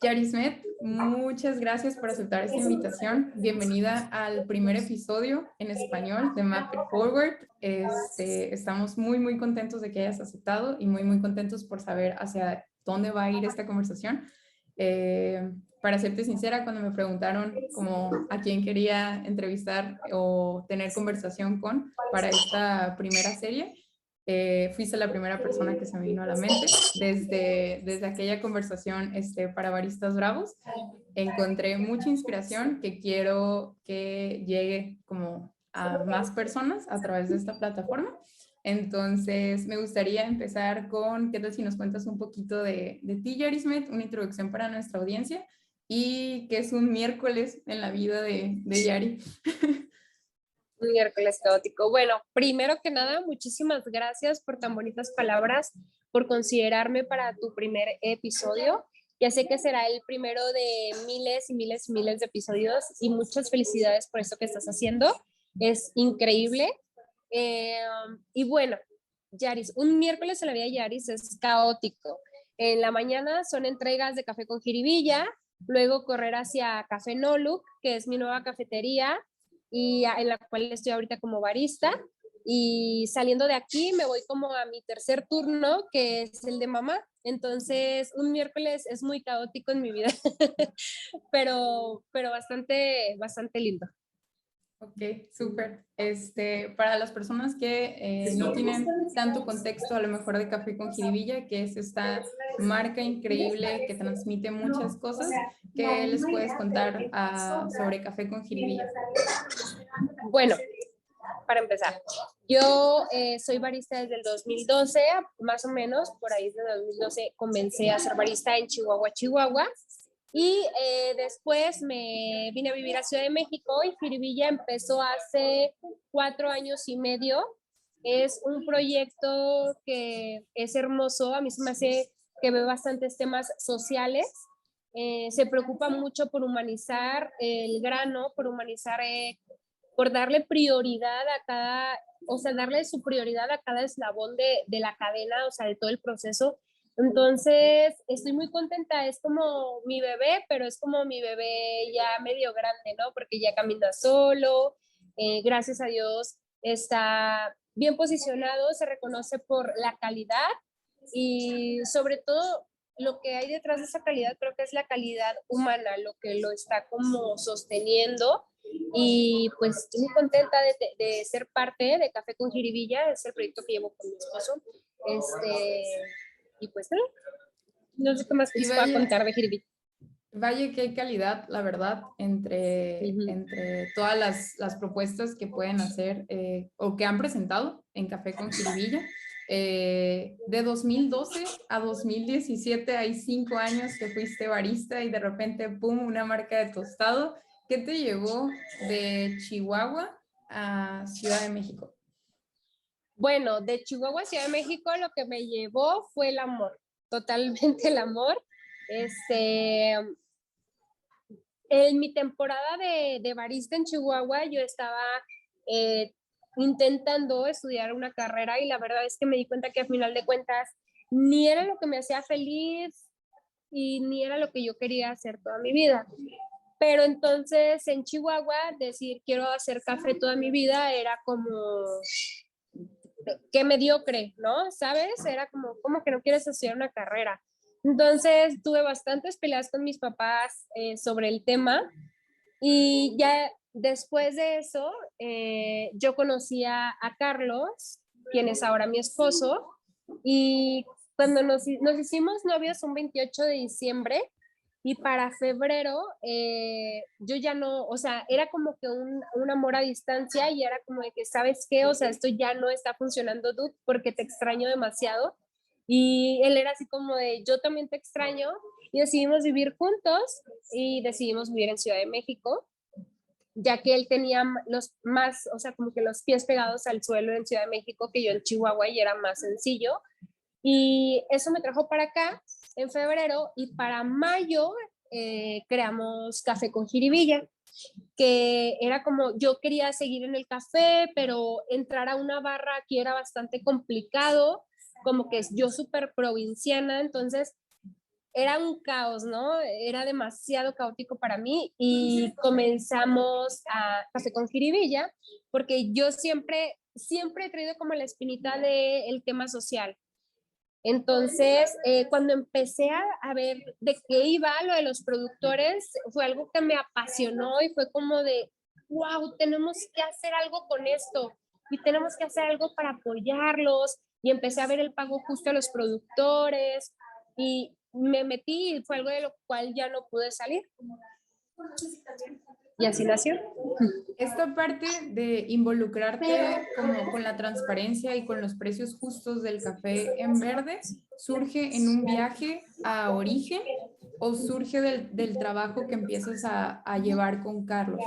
Yarismet, muchas gracias por aceptar esta invitación. Bienvenida al primer episodio en español de Map It Forward. Estamos muy contentos de que hayas aceptado y muy contentos por saber hacia dónde va a ir esta conversación. Para serte sincera, cuando me preguntaron como a quién quería entrevistar o tener conversación con para esta primera serie, fuiste la primera persona que se me vino a la mente. Desde aquella conversación para Baristas Bravos, encontré mucha inspiración que quiero que llegue como a más personas a través de esta plataforma. Entonces, me gustaría empezar con, ¿qué tal si nos cuentas un poquito de ti, Yarismet, una introducción para nuestra audiencia y qué es un miércoles en la vida de Yari? Un miércoles caótico. Bueno, primero que nada, muchísimas gracias por tan bonitas palabras, por considerarme para tu primer episodio. Ya sé que será el primero de miles y miles y miles de episodios y muchas felicidades por esto que estás haciendo. Es increíble. Y bueno, Yaris, un miércoles en la vida de Yaris es caótico. En la mañana son entregas de café con jiribilla, luego correr hacia Café Noluk, que es mi nueva cafetería, y en la cual estoy ahorita como barista. Y saliendo de aquí me voy como a mi tercer turno, que es el de mamá. Entonces, un miércoles es muy caótico en mi vida, pero bastante lindo. Ok, súper. Para las personas que no tienen tanto contexto a lo mejor de Café con Jiribilla, que es esta marca increíble que transmite muchas cosas, ¿qué les puedes contar sobre Café con Jiribilla? Bueno, para empezar, yo soy barista desde el 2012, más o menos, por ahí desde el 2012 comencé a ser barista en Chihuahua. Y después me vine a vivir a Ciudad de México y Jiribilla empezó hace 4 años y medio. Es un proyecto que es hermoso, a mí se me hace que ve bastantes temas sociales. Se preocupa mucho por humanizar el grano, por darle prioridad a cada, o sea, darle su prioridad a cada eslabón de la cadena, o sea, de todo el proceso. Entonces, estoy muy contenta, es como mi bebé, pero es como mi bebé ya medio grande, ¿no? Porque ya camina solo, gracias a Dios está bien posicionado, se reconoce por la calidad y sobre todo lo que hay detrás de esa calidad creo que es la calidad humana, lo que lo está como sosteniendo. Y pues estoy muy contenta de ser parte de Café con Jiribilla, es el proyecto que llevo con mi esposo. Y pues no sé qué más les puedo contar de Jiribilla. Vaya que hay calidad, la verdad, entre todas las propuestas que pueden hacer o que han presentado en Café con Jiribilla. De 2012 a 2017 hay 5 años que fuiste barista y de repente, ¡pum!, una marca de tostado. ¿Qué te llevó de Chihuahua a Ciudad de México? Bueno, de Chihuahua a Ciudad de México lo que me llevó fue el amor, totalmente el amor. En mi temporada de barista en Chihuahua yo estaba eh, intentando estudiar una carrera y la verdad es que me di cuenta que al final de cuentas ni era lo que me hacía feliz y ni era lo que yo quería hacer toda mi vida. Pero entonces en Chihuahua decir quiero hacer café toda mi vida era como qué mediocre, ¿no? ¿Sabes? Era como que no quieres estudiar una carrera. Entonces tuve bastantes peleas con mis papás sobre el tema y ya después de eso yo conocí a Carlos, quien es ahora mi esposo, y cuando nos hicimos novios un 28 de diciembre y para febrero yo ya no, o sea, era como que un amor a distancia y era como de que, ¿sabes qué? O sea, esto ya no está funcionando, dude, porque te extraño demasiado. Y él era así como de, yo también te extraño y decidimos vivir juntos y decidimos vivir en Ciudad de México, ya que él tenía o sea, como que los pies pegados al suelo en Ciudad de México que yo en Chihuahua y era más sencillo. Y eso me trajo para acá en febrero y para mayo creamos Café con Jiribilla, que era como yo quería seguir en el café, pero entrar a una barra aquí era bastante complicado, como que yo súper provinciana, entonces era un caos, ¿no? Era demasiado caótico para mí y comenzamos a Café con Jiribilla, porque yo siempre he traído como la espinita del tema social. Entonces, cuando empecé a ver de qué iba lo de los productores, fue algo que me apasionó y fue como de, wow, tenemos que hacer algo con esto y tenemos que hacer algo para apoyarlos. Y empecé a ver el pago justo a los productores y me metí y fue algo de lo cual ya no pude salir. Y así nació. Esta parte de involucrarte como con la transparencia y con los precios justos del café en verde, ¿surge en un viaje a origen o surge del trabajo que empiezas a llevar con Carlos?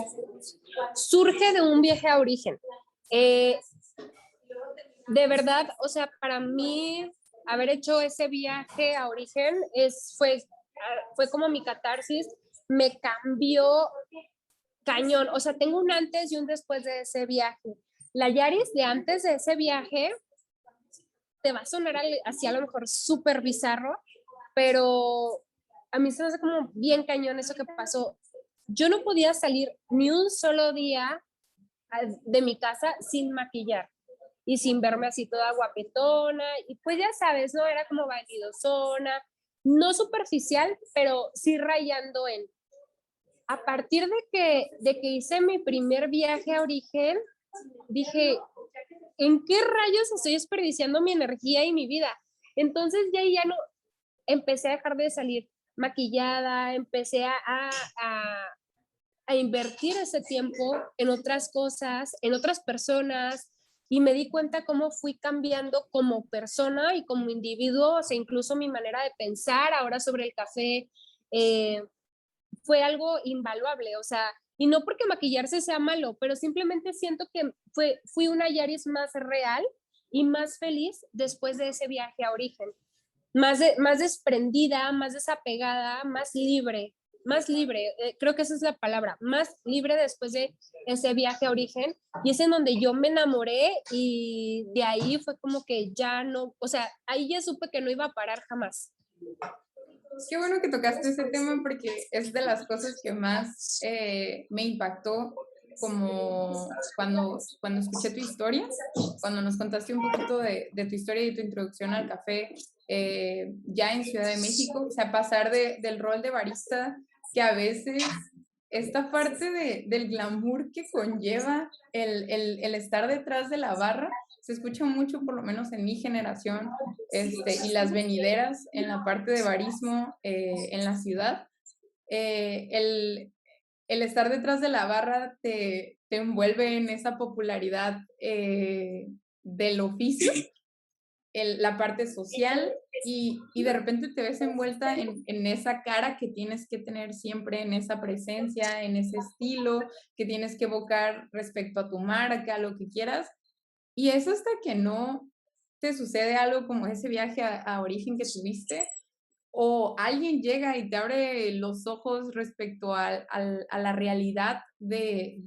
Surge de un viaje a origen. Eh, de verdad, o sea, para mí haber hecho ese viaje a origen fue como mi catarsis, me cambió cañón. O sea, tengo un antes y un después de ese viaje. La Yaris de antes de ese viaje te va a sonar así a lo mejor súper bizarro, pero a mí se me hace como bien cañón eso que pasó. Yo no podía salir ni un solo día de mi casa sin maquillar y sin verme así toda guapetona. Y pues ya sabes, ¿no? Era como vanidosona, no superficial, pero sí rayando en. A partir de que hice mi primer viaje a origen, dije, ¿en qué rayos estoy desperdiciando mi energía y mi vida? Entonces ya no, empecé a dejar de salir maquillada, empecé a invertir ese tiempo en otras cosas, en otras personas, y me di cuenta cómo fui cambiando como persona y como individuo, o sea, incluso mi manera de pensar ahora sobre el café fue algo invaluable, o sea, y no porque maquillarse sea malo, pero simplemente siento que fui una Yaris más real y más feliz después de ese viaje a origen. Más desprendida, más desapegada, más libre, creo que esa es la palabra, más libre después de ese viaje a origen, y es en donde yo me enamoré y de ahí fue como que ya no, o sea, ahí ya supe que no iba a parar jamás. Qué bueno que tocaste ese tema porque es de las cosas que más me impactó como cuando escuché tu historia, cuando nos contaste un poquito de tu historia y tu introducción al café ya en Ciudad de México, o sea, pasar del rol de barista, que a veces esta parte del glamour que conlleva el estar detrás de la barra, se escucha mucho, por lo menos en mi generación, y las venideras en la parte de barismo en la ciudad. Eh, el, el estar detrás de la barra te envuelve en esa popularidad del oficio, la parte social y de repente te ves envuelta en esa cara que tienes que tener siempre, en esa presencia, en ese estilo que tienes que evocar respecto a tu marca, lo que quieras. Y es hasta que no te sucede algo como ese viaje a origen que tuviste, o alguien llega y te abre los ojos respecto a la realidad de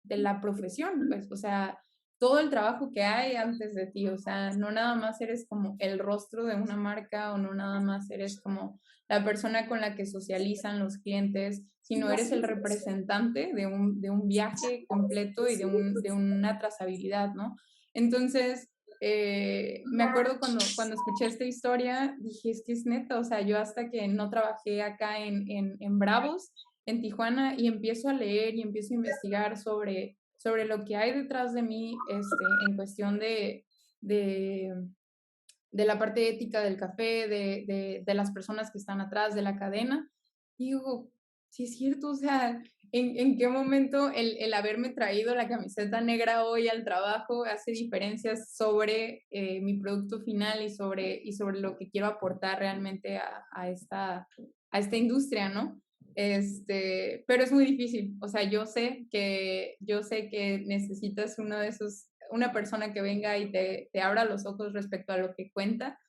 la profesión, pues, o sea, todo el trabajo que hay antes de ti, o sea, no nada más eres como el rostro de una marca o no nada más eres como la persona con la que socializan los clientes, sino eres el representante de un viaje completo y de una trazabilidad, ¿no? Entonces, me acuerdo cuando escuché esta historia, dije, es que es neta, o sea, yo hasta que no trabajé acá en Bravos, en Tijuana, y empiezo a leer y empiezo a investigar sobre lo que hay detrás de mí en cuestión de, de la parte ética del café, de las personas que están atrás de la cadena, y digo, sí es cierto, o sea, ¿en qué momento el haberme traído la camiseta negra hoy al trabajo hace diferencias sobre mi producto final y sobre lo que quiero aportar realmente a esta industria, ¿no? Pero es muy difícil, o sea, yo sé que necesitas una persona que venga y te abra los ojos respecto a lo que cuenta,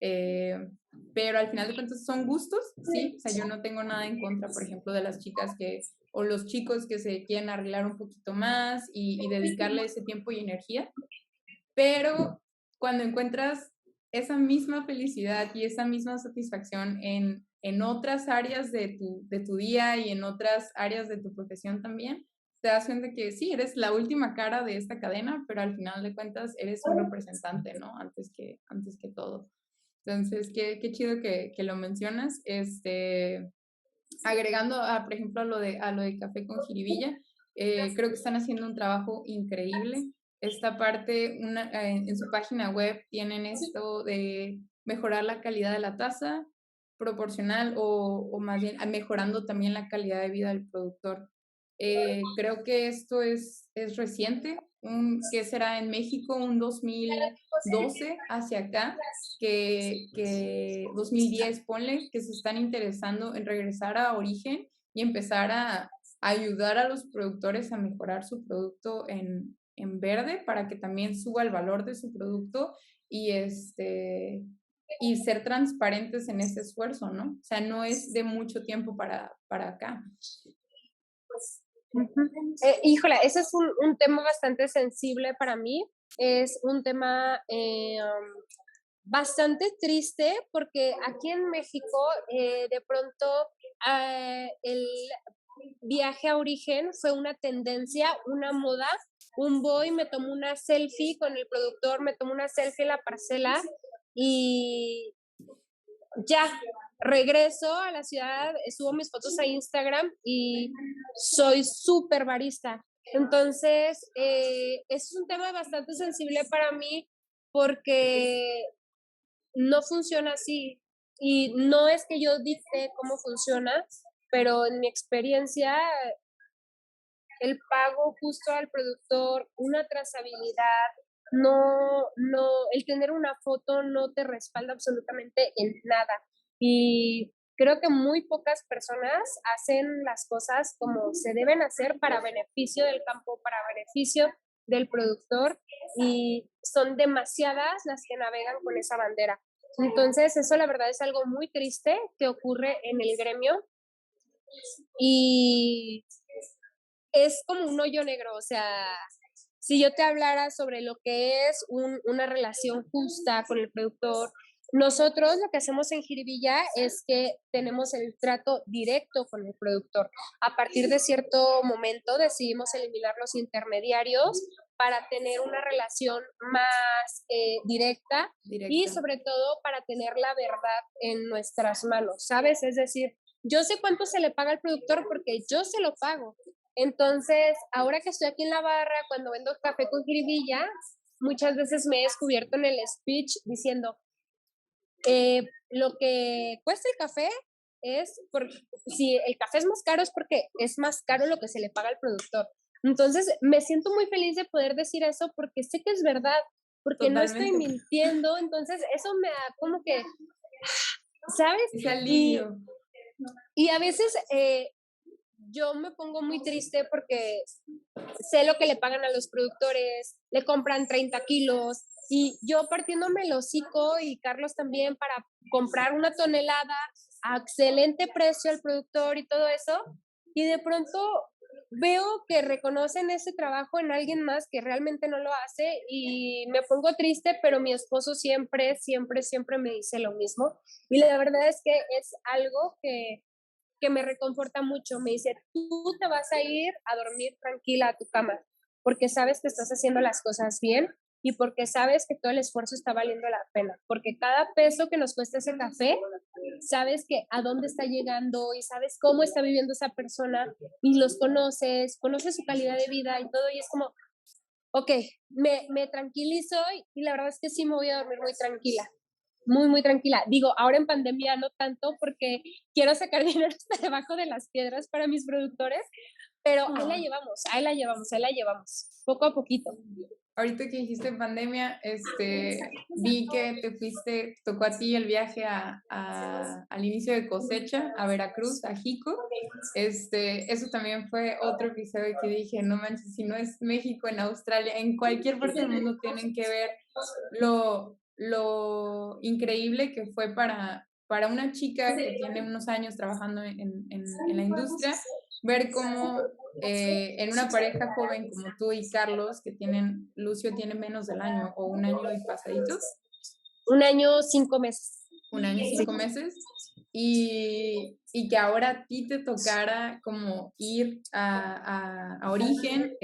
eh, pero al final de cuentas son gustos, ¿sí? O sea, yo no tengo nada en contra, por ejemplo, de las chicas o los chicos que se quieren arreglar un poquito más y dedicarle ese tiempo y energía, pero cuando encuentras esa misma felicidad y esa misma satisfacción en otras áreas de tu día y en otras áreas de tu profesión también, te das cuenta que sí, eres la última cara de esta cadena, pero al final de cuentas eres un representante, ¿no? Antes que todo. Entonces, qué chido que lo mencionas. Agregando, por ejemplo, a lo de Café con Jiribilla, creo que están haciendo un trabajo increíble. Esta parte, en su página web tienen esto de mejorar la calidad de la taza proporcional o más bien mejorando también la calidad de vida del productor. Creo que esto es reciente, que será en México un 2012 hacia acá, que 2010, ponle, que se están interesando en regresar a origen y empezar a ayudar a los productores a mejorar su producto en verde para que también suba el valor de su producto y y ser transparentes en ese esfuerzo, ¿no? O sea, no es de mucho tiempo para acá. Híjole, ese es un tema bastante sensible para mí. Es un tema bastante triste porque aquí en México de pronto el viaje a origen fue una tendencia, una moda. Un voy, me tomo una selfie con el productor, me tomo una selfie en la parcela y ya, regreso a la ciudad, subo mis fotos a Instagram y soy súper barista. Entonces, es un tema bastante sensible para mí porque no funciona así. Y no es que yo dicte cómo funciona, pero en mi experiencia, el pago justo al productor, una trazabilidad, el tener una foto no te respalda absolutamente en nada. Y creo que muy pocas personas hacen las cosas como se deben hacer para beneficio del campo, para beneficio del productor, y son demasiadas las que navegan con esa bandera. Entonces, eso la verdad es algo muy triste que ocurre en el gremio y es como un hoyo negro, o sea, si yo te hablara sobre lo que es una relación justa con el productor, nosotros lo que hacemos en Jiribilla es que tenemos el trato directo con el productor. A partir de cierto momento decidimos eliminar los intermediarios para tener una relación más directa y sobre todo para tener la verdad en nuestras manos, ¿sabes? Es decir, yo sé cuánto se le paga al productor porque yo se lo pago. Entonces, ahora que estoy aquí en la barra, cuando vendo café con jiribilla, muchas veces me he descubierto en el speech diciendo, lo que cuesta el café si el café es más caro es porque es más caro lo que se le paga al productor. Entonces, me siento muy feliz de poder decir eso porque sé que es verdad, porque no estoy mintiendo, entonces eso me da como que, ¿sabes? Ese alivio. Y a veces yo me pongo muy triste porque sé lo que le pagan a los productores, le compran 30 kilos y yo partiéndome el hocico y Carlos también para comprar una tonelada a excelente precio al productor y todo eso, y de pronto veo que reconocen ese trabajo en alguien más que realmente no lo hace y me pongo triste, pero mi esposo siempre, siempre, siempre me dice lo mismo y la verdad es que es algo que me reconforta mucho. Me dice, tú te vas a ir a dormir tranquila a tu cama, porque sabes que estás haciendo las cosas bien y porque sabes que todo el esfuerzo está valiendo la pena, porque cada peso que nos cuesta ese café, sabes que a dónde está llegando y sabes cómo está viviendo esa persona y los conoces su calidad de vida y todo, y es como, ok, me tranquilizo y la verdad es que sí me voy a dormir muy tranquila. Muy, muy tranquila. Digo, ahora en pandemia no tanto porque quiero sacar dinero hasta debajo de las piedras para mis productores, pero ahí la llevamos, ahí la llevamos, ahí la llevamos, poco a poquito. Ahorita que dijiste pandemia, vi que tocó a ti el viaje al inicio de cosecha, a Veracruz, a Jico. Eso también fue otro episodio que dije, no manches, si no es México, en Australia, en cualquier parte del mundo tienen que ver lo increíble que fue para una chica que tiene unos años trabajando en la industria, ver cómo en una pareja joven como tú y Carlos, Lucio tiene menos del año o un año y pasaditos, 1 año, 5 meses. 1 año, 5 meses. Y que ahora a ti te tocara como ir a Origen,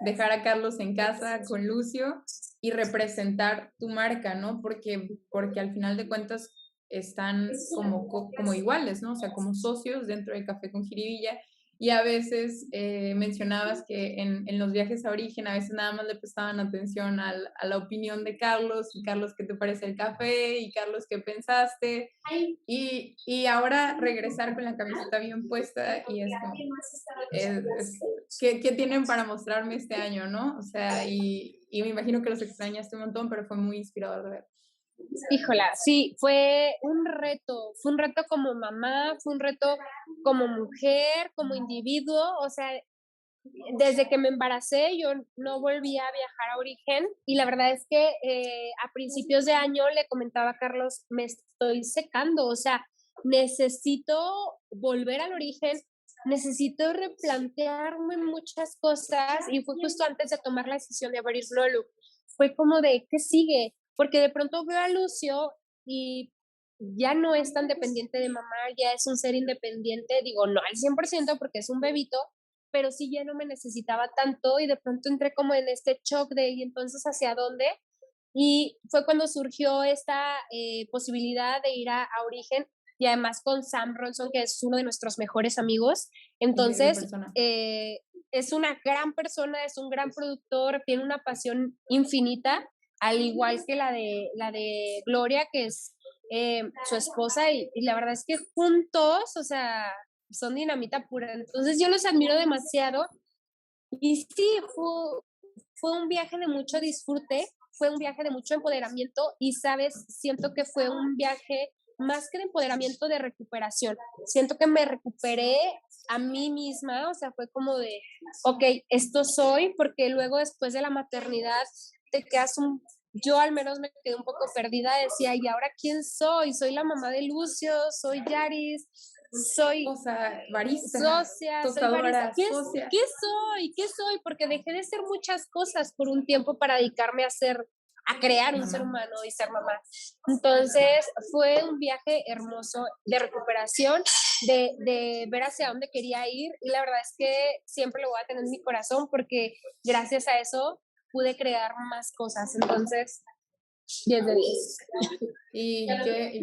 dejar a Carlos en casa con Lucio y representar tu marca, ¿no? Porque al final de cuentas están como iguales, ¿no? O sea, como socios dentro de Café con Jiribilla. Y a veces mencionabas que en los viajes a Origen a veces nada más le prestaban atención a la opinión de Carlos, y Carlos, ¿qué te parece el café? Y Carlos, ¿qué pensaste? Y ahora regresar con la camiseta bien puesta y es como, ¿qué tienen para mostrarme este año, no? O sea, y me imagino que los extrañaste un montón, pero fue muy inspirador de ver. Híjola, sí, fue un reto como mamá, fue un reto como mujer, como individuo, o sea, desde que me embaracé yo no volví a viajar a Origen y la verdad es que a principios de año le comentaba a Carlos, me estoy secando, o sea, necesito volver al Origen, necesito replantearme muchas cosas y fue justo antes de tomar la decisión de abrir Nolu. Fue como de, ¿qué sigue? Porque de pronto veo a Lucio y ya no es tan dependiente de mamá, ya es un ser independiente, digo, no al 100% porque es un bebito, pero sí ya no me necesitaba tanto y de pronto entré como en este shock de, ¿y entonces hacia dónde? Y fue cuando surgió esta posibilidad de ir a Origen y además con Sam Ronson, que es uno de nuestros mejores amigos. Entonces, es una gran persona, es un gran productor, tiene una pasión infinita, al igual que la de Gloria, que es su esposa, y la verdad es que juntos, o sea, son dinamita pura. Entonces yo los admiro demasiado y sí, fue un viaje de mucho disfrute, fue un viaje de mucho empoderamiento y, sabes, siento que fue un viaje más que de empoderamiento, de recuperación. Siento que me recuperé a mí misma, o sea, fue como de, ok, esto soy, porque luego después de la maternidad te quedas yo al menos me quedé un poco perdida, decía, ¿y ahora quién soy? Soy la mamá de Lucio, soy Yaris, soy o sea, barista, socia, soy barista. tostadora, socia. ¿Qué soy? ¿Qué soy? Porque dejé de ser muchas cosas por un tiempo para dedicarme a crear un ser humano y ser mamá. Entonces fue un viaje hermoso de recuperación, de ver hacia dónde quería ir y la verdad es que siempre lo voy a tener en mi corazón porque gracias a eso pude crear más cosas. Entonces, 10 de 10. Y qué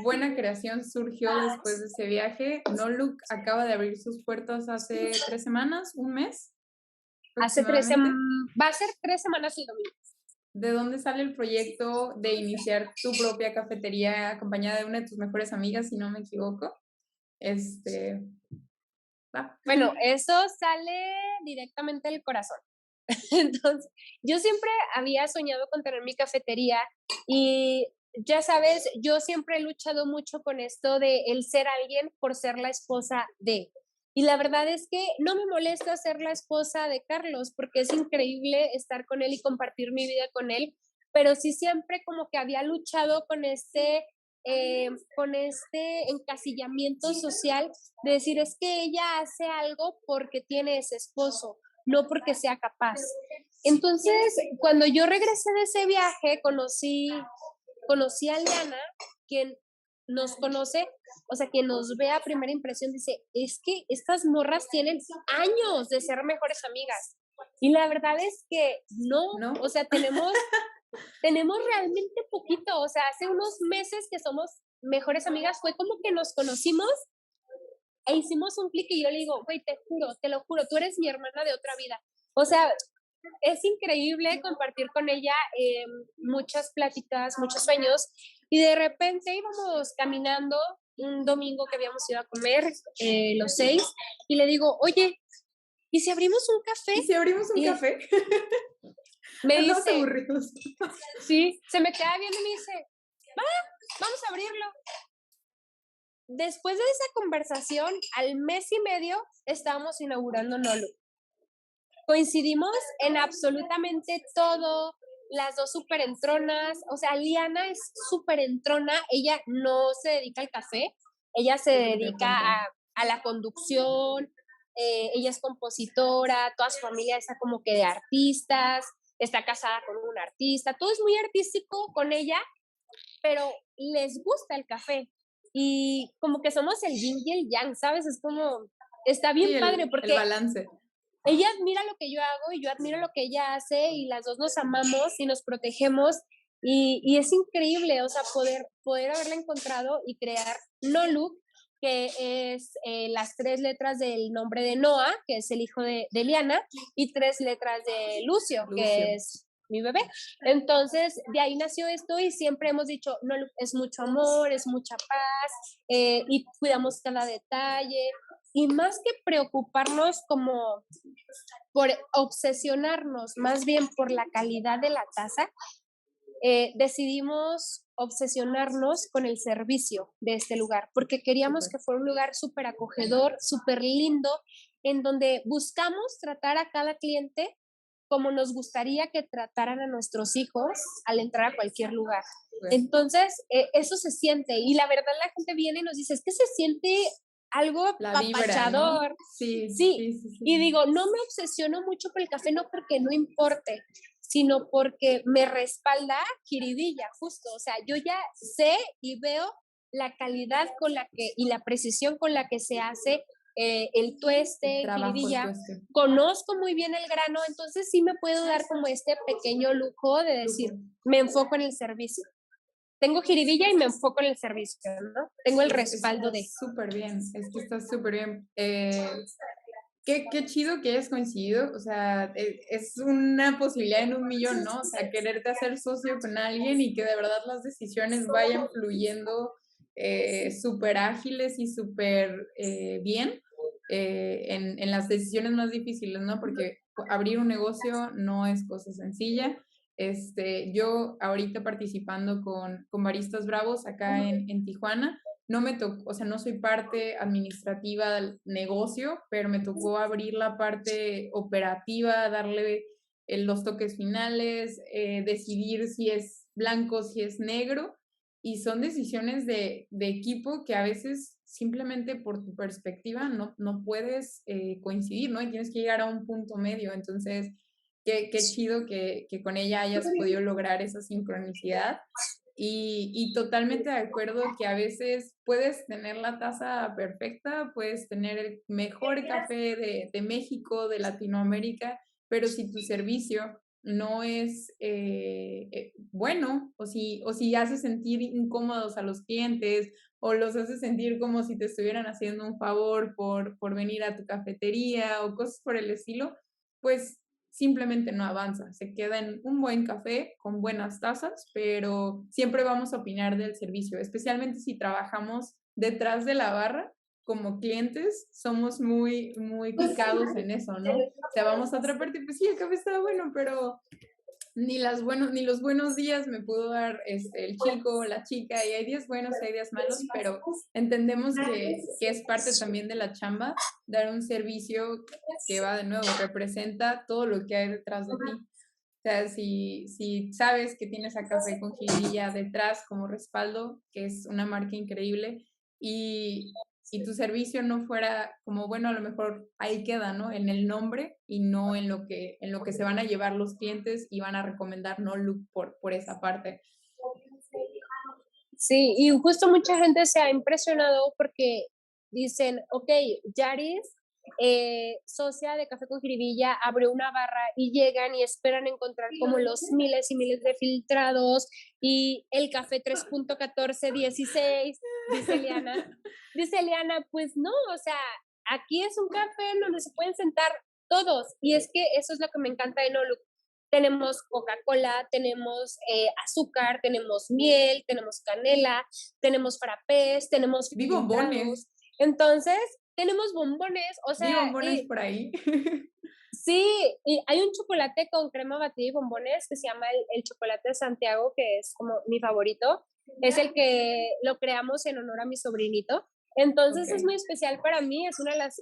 buena creación surgió después de ese viaje. Noluk acaba de abrir sus puertas hace 3 semanas, un mes. Hace 3 semanas, va a ser 3 semanas el domingo. ¿De dónde sale el proyecto de iniciar tu propia cafetería acompañada de una de tus mejores amigas, si no me equivoco? Bueno, eso sale directamente del corazón. Entonces, yo siempre había soñado con tener mi cafetería y ya sabes, yo siempre he luchado mucho con esto de el ser alguien por ser la esposa de. Y la verdad es que no me molesta ser la esposa de Carlos porque es increíble estar con él y compartir mi vida con él, pero sí siempre como que había luchado con este encasillamiento social de decir es que ella hace algo porque tiene ese esposo, no porque sea capaz. Entonces, cuando yo regresé de ese viaje, conocí a Liana, quien nos conoce, o sea, quien nos ve a primera impresión, dice, es que estas morras tienen años de ser mejores amigas. Y la verdad es que no. O sea, tenemos realmente poquito, o sea, hace unos meses que somos mejores amigas, fue como que nos conocimos e hicimos un clic y yo le digo, güey, te lo juro, tú eres mi hermana de otra vida. O sea, es increíble compartir con ella muchas pláticas, muchos sueños y de repente íbamos caminando un domingo que habíamos ido a comer los 6 y le digo, oye, ¿y si abrimos un café? ¿Y si abrimos un café? Me dice, sí, se me queda viendo y me dice, vamos a abrirlo. Después de esa conversación, al mes y medio, estábamos inaugurando Nolu. Coincidimos en absolutamente todo, las dos súper entronas, o sea, Liana es súper entrona, ella no se dedica al café, ella se dedica a la conducción, ella es compositora, toda su familia está como que de artistas, está casada con un artista, todo es muy artístico con ella, pero les gusta el café. Y como que somos el yin y el yang, ¿sabes? Es como, está Sí, bien padre el porque balance. ella admira lo que yo hago y yo admiro lo que ella hace y las dos nos amamos y nos protegemos y es increíble, o sea, poder haberla encontrado y crear No Look, que es las 3 letras del nombre de Noah, que es el hijo de Liana, y 3 letras de Lucio, Lucio. que es mi bebé. Entonces, de ahí nació esto y siempre hemos dicho, no, es mucho amor, es mucha paz y cuidamos cada detalle. Y más que preocuparnos como por obsesionarnos más bien por la calidad de la taza, decidimos obsesionarnos con el servicio de este lugar, porque queríamos Súper. que fuera un lugar súper acogedor, súper lindo, en donde buscamos tratar a cada cliente como nos gustaría que trataran a nuestros hijos al entrar a cualquier lugar. Pues, Entonces, eso se siente y la verdad la gente viene y nos dice, es que se siente algo la vibra, ¿no? papachador. Sí, Sí, sí, sí, sí. y digo, no me obsesiono mucho por el café, no porque no importe, sino porque me respalda Jiribilla, justo. O sea, yo ya sé y veo la calidad con la que y la precisión con la que se hace el tueste en Trabajo el Jiribilla. tueste. Conozco muy bien el grano, entonces sí me puedo dar como este pequeño lujo de decir, me enfoco en el servicio. Tengo jiribilla y me enfoco en el servicio, ¿no? Tengo el respaldo de. Súper bien, es que está súper bien. Qué chido que hayas coincidido, o sea, es una posibilidad en un millón, ¿no? O sea, quererte hacer socio con alguien y que de verdad las decisiones vayan fluyendo súper ágiles y súper bien en las decisiones más difíciles, ¿no? Porque abrir un negocio no es cosa sencilla. Yo ahorita participando con Baristas Bravos acá en Tijuana, no me tocó, o sea, no soy parte administrativa del negocio, pero me tocó abrir la parte operativa, darle los toques finales, decidir si es blanco, si es negro, y son decisiones de equipo que a veces simplemente por tu perspectiva no puedes coincidir, ¿no? Y tienes que llegar a un punto medio, entonces, qué chido que con ella hayas podido lograr esa sincronicidad. Y totalmente de acuerdo que a veces puedes tener la taza perfecta, puedes tener el mejor café de México, de Latinoamérica, pero si tu servicio no es bueno, o si hace sentir incómodos a los clientes, o los hace sentir como si te estuvieran haciendo un favor por venir a tu cafetería o cosas por el estilo, pues simplemente no avanza, se queda en un buen café con buenas tazas, pero siempre vamos a opinar del servicio, especialmente si trabajamos detrás de la barra. Como clientes somos muy picados en eso, ¿no? O sea, vamos a otra parte, pues sí, el café estaba bueno, pero ni los buenos días me pudo dar el chico o la chica, y hay días buenos, hay días malos, pero entendemos que es parte también de la chamba, dar un servicio que va de nuevo, representa todo lo que hay detrás de ti. O sea, si sabes que tienes a Café con Jiribilla detrás como respaldo, que es una marca increíble, y tu servicio no fuera como, bueno, a lo mejor ahí queda, ¿no? En el nombre y no en lo que se van a llevar los clientes y van a recomendar No Look por esa parte. Sí, y justo mucha gente se ha impresionado porque dicen, ok, Yaris, socia de Café con Jiribilla, abrió una barra y llegan y esperan encontrar como los miles y miles de filtrados y el café 3.1416, dice Eliana. Dice Eliana, pues no, o sea, aquí es un café en donde se pueden sentar todos y es que eso es lo que me encanta de Nolu. Tenemos Coca-Cola, tenemos azúcar, tenemos miel, tenemos canela, tenemos frappés, tenemos Vi bombones, filtrados. Entonces, tenemos bombones, o vi sea, bombones por ahí. sí, y hay un chocolate con crema batida y bombones que se llama el chocolate de Santiago, que es como mi favorito. Es el que lo creamos en honor a mi sobrinito. Entonces es Ok, muy especial para mí, es una de las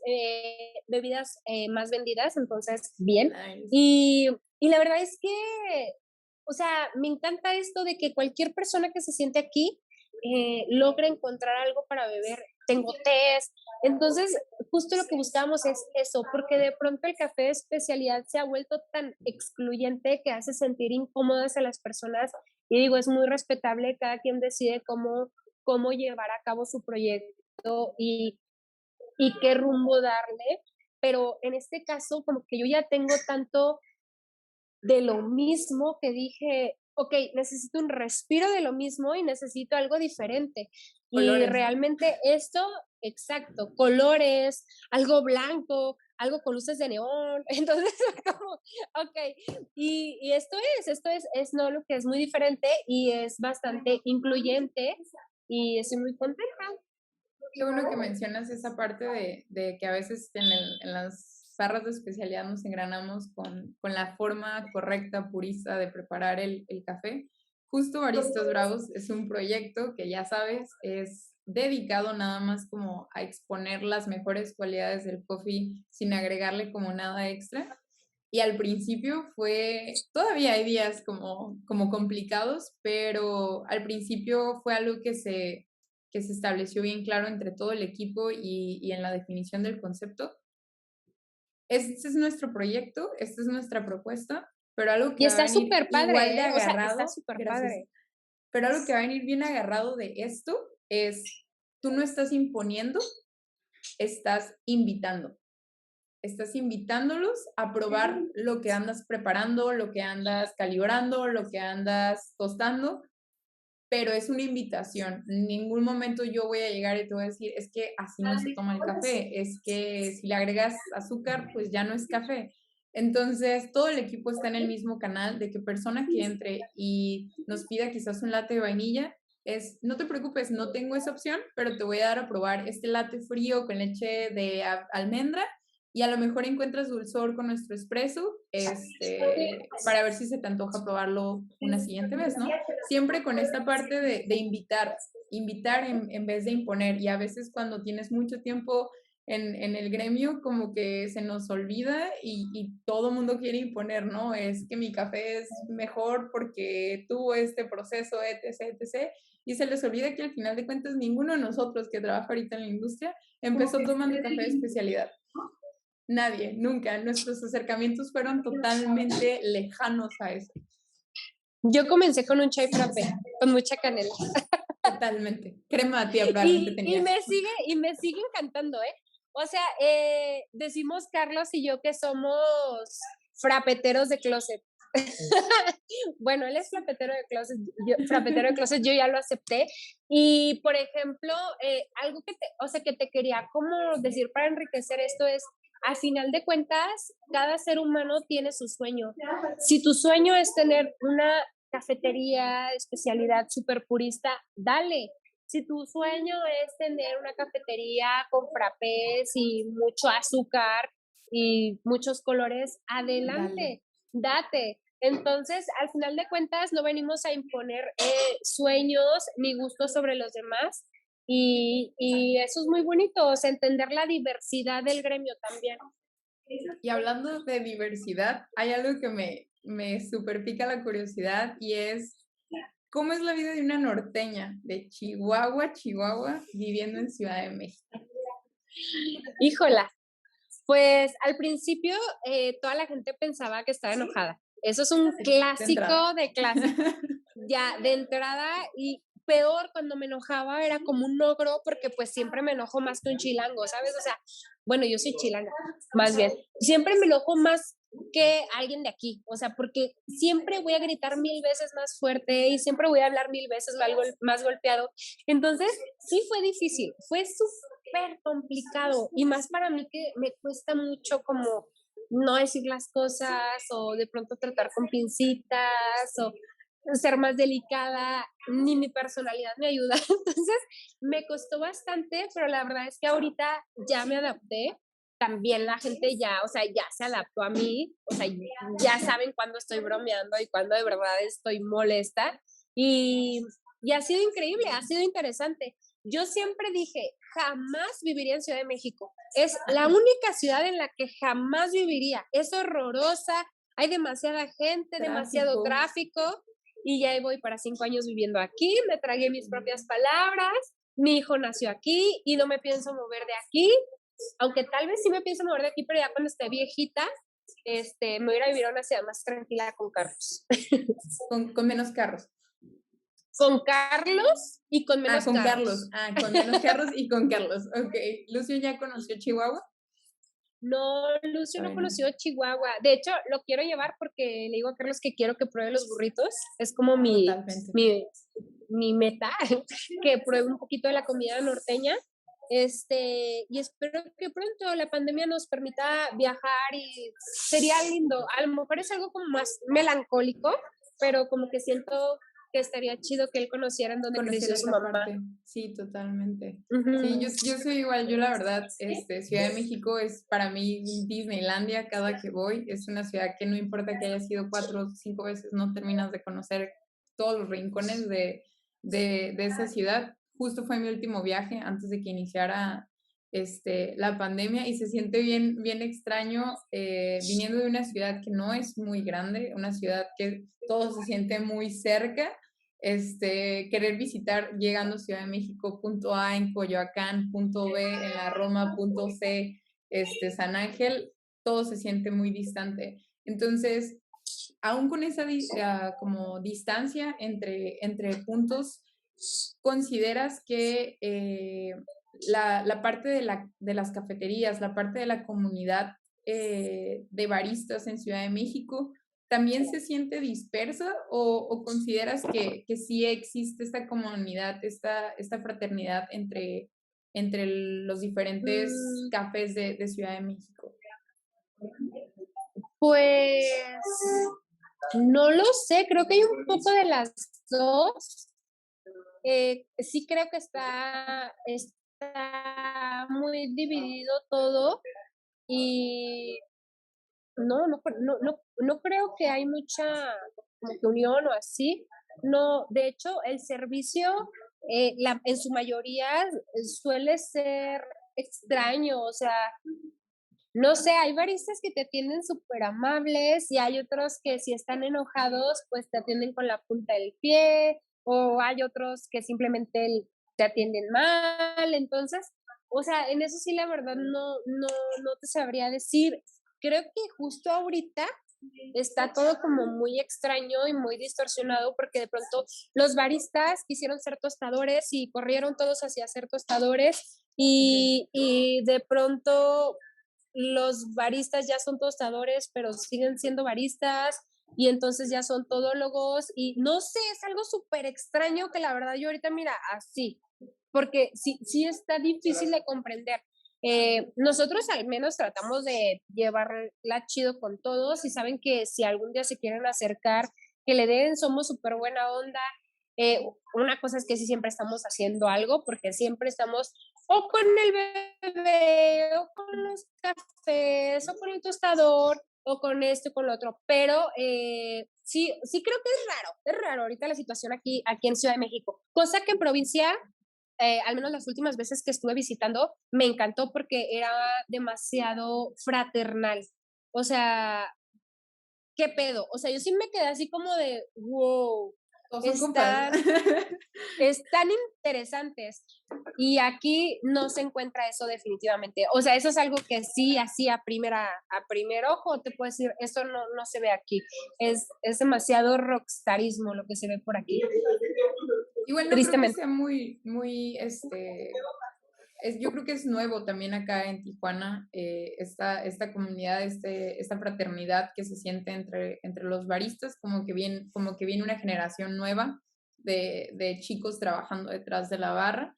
bebidas más vendidas, entonces bien. nice. Y la verdad es que, o sea, me encanta esto de que cualquier persona que se siente aquí logre encontrar algo para beber tengo tés. Entonces, justo lo que buscamos es eso, porque de pronto el café de especialidad se ha vuelto tan excluyente que hace sentir incómodas a las personas. Y digo, es muy respetable, cada quien decide cómo llevar a cabo su proyecto y qué rumbo darle, pero en este caso como que yo ya tengo tanto de lo mismo que dije, ok, necesito un respiro de lo mismo y necesito algo diferente. Y Colores. realmente esto, exacto, colores, algo blanco, algo con luces de neón. Entonces, como, ok, y esto es no lo que es muy diferente y es bastante incluyente y estoy muy contenta. Qué bueno que mencionas esa parte de que a veces en las barras de especialidad nos engranamos con la forma correcta, purista de preparar el café. Justo Baristas Bravos es un proyecto que ya sabes, es dedicado nada más como a exponer las mejores cualidades del coffee sin agregarle como nada extra. Y al principio todavía hay días como complicados, pero al principio fue algo que se estableció bien claro entre todo el equipo y en la definición del concepto. Este es nuestro proyecto, esta es nuestra propuesta, pero algo Y que va a está venir súper igual de padre, ¿eh? O sea, está agarrado, súper gracias, padre. pero algo que va a venir bien agarrado de esto es, tú no estás imponiendo, estás invitando. Estás invitándolos a probar lo que andas preparando, lo que andas calibrando, lo que andas tostando, pero es una invitación. En ningún momento yo voy a llegar y te voy a decir, es que así no se toma el café, es que si le agregas azúcar, pues ya no es café. Entonces, todo el equipo está en el mismo canal de que persona que entre y nos pida quizás un latte de vainilla, no te preocupes, no tengo esa opción, pero te voy a dar a probar este latte frío con leche de almendra y a lo mejor encuentras dulzor con nuestro espresso, para ver si se te antoja probarlo una siguiente vez, ¿no? Siempre con esta parte de invitar en vez de imponer. Y a veces cuando tienes mucho tiempo en el gremio, como que se nos olvida y todo mundo quiere imponer, ¿no? Es que mi café es mejor porque tuvo este proceso, etc., etc. Y se les olvida que al final de cuentas ninguno de nosotros que trabaja ahorita en la industria empezó tomando café de especialidad. Nadie, nunca. Nuestros acercamientos fueron totalmente lejanos a eso. Yo comencé con un chai frappé, con mucha canela. Totalmente. Crema de tía probablemente Y, y, tenías. me sigue, y me sigue encantando, ¿eh? O sea, decimos Carlos y yo que somos frapeteros de closet. Bueno, él es frapetero de closet, yo ya lo acepté. Y, por ejemplo, algo que te quería como decir para enriquecer esto es, al final de cuentas, cada ser humano tiene su sueño. Si tu sueño es tener una cafetería, especialidad súper purista, dale. Si tu sueño es tener una cafetería con frappés y mucho azúcar y muchos colores, Dale. adelante, date. Entonces, al final de cuentas, no venimos a imponer sueños ni gustos sobre los demás. Y eso es muy bonito, o sea, entender la diversidad del gremio también. Y hablando de diversidad, hay algo que me super pica la curiosidad y es, ¿cómo es la vida de una norteña de Chihuahua, Chihuahua, viviendo en Ciudad de México? Híjola, pues al principio toda la gente pensaba que estaba enojada. Eso es un De entrada. clásico de clásicos. Ya de entrada y peor cuando me enojaba era como un ogro porque pues siempre me enojo más que un chilango, ¿sabes? O sea, bueno, yo soy chilanga, más bien. Siempre me enojo más que alguien de aquí, o sea, porque siempre voy a gritar 1000 veces más fuerte y siempre voy a hablar 1000 veces más golpeado. Entonces, sí fue difícil, fue súper complicado y más para mí que me cuesta mucho como no decir las cosas o de pronto tratar con pincitas o ser más delicada, ni mi personalidad me ayuda. Entonces, me costó bastante, pero la verdad es que ahorita ya me adapté. También la gente ya, o sea, ya se adaptó a mí, o sea, ya saben cuándo estoy bromeando y cuándo de verdad estoy molesta. Y, y ha sido increíble, ha sido interesante. Yo siempre dije, jamás viviría en Ciudad de México. Es la única ciudad en la que jamás viviría. Es horrorosa, hay demasiada gente, demasiado Tráfico. tráfico y ya voy para 5 años viviendo aquí, me tragué mis propias palabras mi hijo nació aquí y no me pienso mover de aquí, aunque tal vez sí me pienso mover de aquí, pero ya cuando esté viejita, me voy a ir a vivir a una ciudad más tranquila con Carlos. Con menos carros. Con Carlos y con menos con Carlos. carros. Con menos carros y con Carlos. Ok. ¿Lucio ya conoció Chihuahua? No, Lucio no Todavía no. conoció Chihuahua. De hecho, lo quiero llevar porque le digo a Carlos que quiero que pruebe los burritos. Es como Totalmente. mi meta, que pruebe un poquito de la comida norteña. Y espero que pronto la pandemia nos permita viajar y sería lindo. A lo mejor es algo como más melancólico, pero como que siento que estaría chido que él conociera en donde Conocer creció su esa mamá. parte. Sí, totalmente. Sí, Ujú. yo soy igual. Yo la verdad, Ciudad de México es para mí Disneylandia cada que voy. Es una ciudad que no importa que haya sido 4 o 5 veces, no terminas de conocer todos los rincones de esa ciudad. Justo fue mi último viaje antes de que iniciara la pandemia y se siente bien, bien extraño viniendo de una ciudad que no es muy grande, una ciudad que todo se siente muy cerca, querer visitar llegando a Ciudad de México, punto A en Coyoacán, punto B en la Roma, punto C, San Ángel, todo se siente muy distante. Entonces, aún con esa como distancia entre puntos, ¿consideras que la parte de las cafeterías, la parte de la comunidad de baristas en Ciudad de México también se siente dispersa o consideras que sí existe esta comunidad, esta fraternidad entre los diferentes cafés de Ciudad de México? Pues no lo sé, creo que hay un poco de las dos. Sí creo que está muy dividido todo y no creo que hay mucha como que unión o así. No, de hecho, el servicio en su mayoría suele ser extraño, o sea, no sé, hay baristas que te atienden súper amables y hay otros que si están enojados, pues te atienden con la punta del pie, o hay otros que simplemente te atienden mal. Entonces, o sea, en eso sí la verdad no te sabría decir. Creo que justo ahorita está todo como muy extraño y muy distorsionado porque de pronto los baristas quisieron ser tostadores y corrieron todos hacia ser tostadores Okay. y de pronto los baristas ya son tostadores, pero siguen siendo baristas y entonces ya son todólogos y no sé, es algo súper extraño que la verdad yo ahorita, mira, así, porque sí está difícil de comprender. Nosotros al menos tratamos de llevarla chido con todos y saben que si algún día se quieren acercar, que le den, somos súper buena onda. Una cosa es que sí siempre estamos haciendo algo, porque siempre estamos o con el bebé, o con los cafés, o con el tostador, o con esto y con lo otro. Pero sí creo que es raro ahorita la situación aquí en Ciudad de México. Cosa que en provincia, al menos las últimas veces que estuve visitando, me encantó porque era demasiado fraternal. O sea, ¿qué pedo? O sea, yo sí me quedé así como de, wow, Todos son compas. están interesantes. Y aquí no se encuentra eso definitivamente. O sea, eso es algo que sí, así a primer ojo, te puedo decir, eso no se ve aquí. Es demasiado rockstarismo lo que se ve por aquí. Igual no creo que Tristemente. sea muy, yo creo que es nuevo también acá en Tijuana, esta comunidad, esta fraternidad que se siente entre los baristas, como que viene una generación nueva de chicos trabajando detrás de la barra.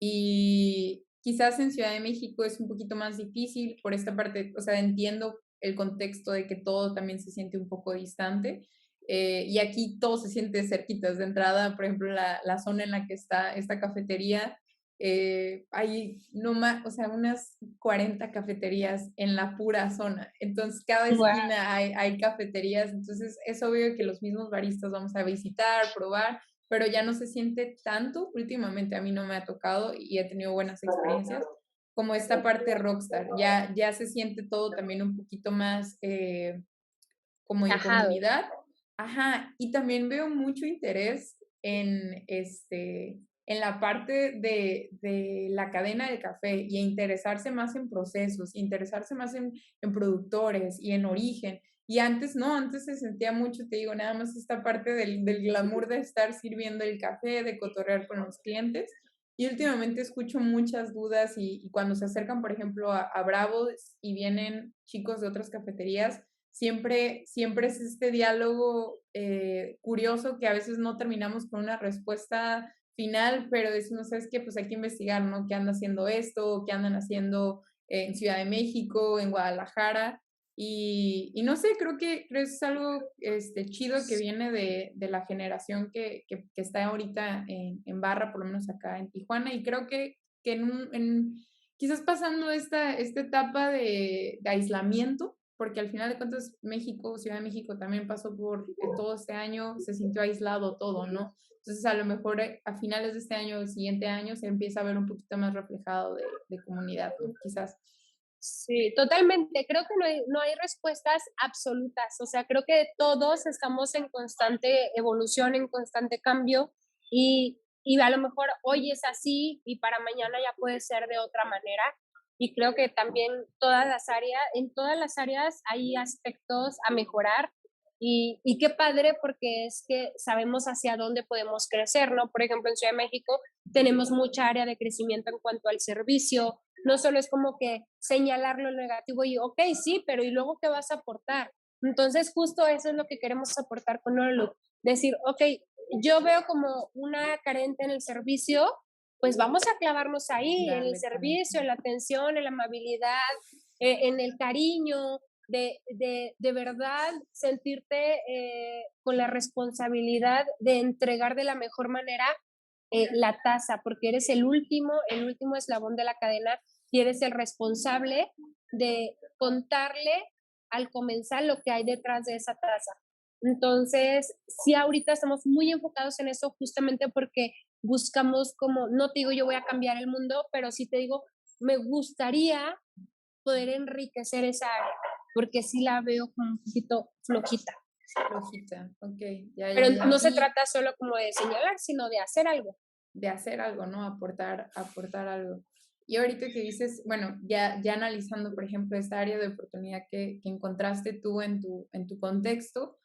Y quizás en Ciudad de México es un poquito más difícil por esta parte, o sea, entiendo el contexto de que todo también se siente un poco distante. Y aquí todo se siente cerquitas de entrada, por ejemplo, la zona en la que está esta cafetería, hay no más, o sea, unas 40 cafeterías en la pura zona. Entonces, cada Wow. esquina hay cafeterías. Entonces, es obvio que los mismos baristas vamos a visitar, probar, pero ya no se siente tanto. Últimamente a mí no me ha tocado y he tenido buenas experiencias como esta parte rockstar. Ya se siente todo también un poquito más como en Ajado. comunidad. Ajá, y también veo mucho interés en en la parte de la cadena del café y a interesarse más en procesos, interesarse más en productores y en origen. Y antes no, antes se sentía mucho, te digo, nada más esta parte del glamour de estar sirviendo el café, de cotorrear con los clientes. Y últimamente escucho muchas dudas y cuando se acercan, por ejemplo, a Bravo y vienen chicos de otras cafeterías, siempre es este diálogo curioso que a veces no terminamos con una respuesta final, pero decimos, ¿sabes qué? Pues hay que investigar, ¿no? ¿Qué anda haciendo esto? ¿Qué andan haciendo en Ciudad de México, en Guadalajara? Y no sé, creo que es algo chido que viene de la generación que está ahorita en barra, por lo menos acá en Tijuana, y creo que quizás pasando esta etapa de aislamiento, porque al final de cuentas México, Ciudad de México también pasó por todo este año, se sintió aislado todo, ¿no? Entonces a lo mejor a finales de este año o el siguiente año se empieza a ver un poquito más reflejado de comunidad, ¿no? Quizás. Sí, totalmente. Creo que no hay respuestas absolutas. O sea, creo que todos estamos en constante evolución, en constante cambio y a lo mejor hoy es así y para mañana ya puede ser de otra manera. Y creo que también en todas las áreas hay aspectos a mejorar y qué padre porque es que sabemos hacia dónde podemos crecer, ¿no? Por ejemplo, en Ciudad de México tenemos mucha área de crecimiento en cuanto al servicio. No solo es como que señalar lo negativo y, ok, sí, pero ¿y luego qué vas a aportar? Entonces, justo eso es lo que queremos aportar con Orlook. Decir, ok, yo veo como una carente en el servicio, pues vamos a clavarnos ahí, en el servicio, en la atención, en la amabilidad, en el cariño, de verdad sentirte con la responsabilidad de entregar de la mejor manera la taza, porque eres el último eslabón de la cadena y eres el responsable de contarle al comensal lo que hay detrás de esa taza. Entonces, sí, ahorita estamos muy enfocados en eso justamente porque buscamos como, no te digo yo voy a cambiar el mundo, pero sí te digo, me gustaría poder enriquecer esa área, porque sí la veo como un poquito flojita. Flojita, ok. Pero Ya. no se trata solo como de señalar, sino de hacer algo. De hacer algo, ¿no? Aportar algo. Y ahorita que dices, bueno, ya analizando, por ejemplo, esta área de oportunidad que encontraste tú en tu contexto,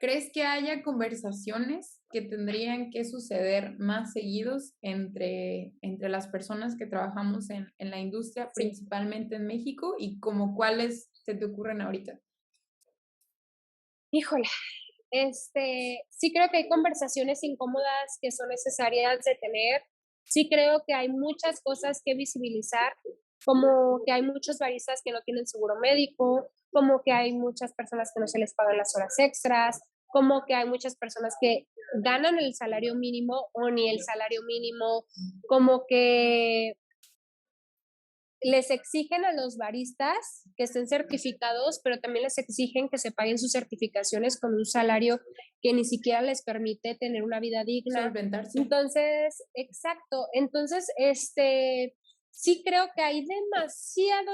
¿crees que haya conversaciones que tendrían que suceder más seguidos entre las personas que trabajamos en la industria, principalmente en México, y como cuáles se te ocurren ahorita? Híjole, sí creo que hay conversaciones incómodas que son necesarias de tener. Sí creo que hay muchas cosas que visibilizar, como que hay muchos baristas que no tienen seguro médico, como que hay muchas personas que no se les pagan las horas extras, como que hay muchas personas que ganan el salario mínimo o ni el salario mínimo, como que les exigen a los baristas que estén certificados, pero también les exigen que se paguen sus certificaciones con un salario que ni siquiera les permite tener una vida digna. Solventarse. Entonces, exacto. Entonces, sí creo que hay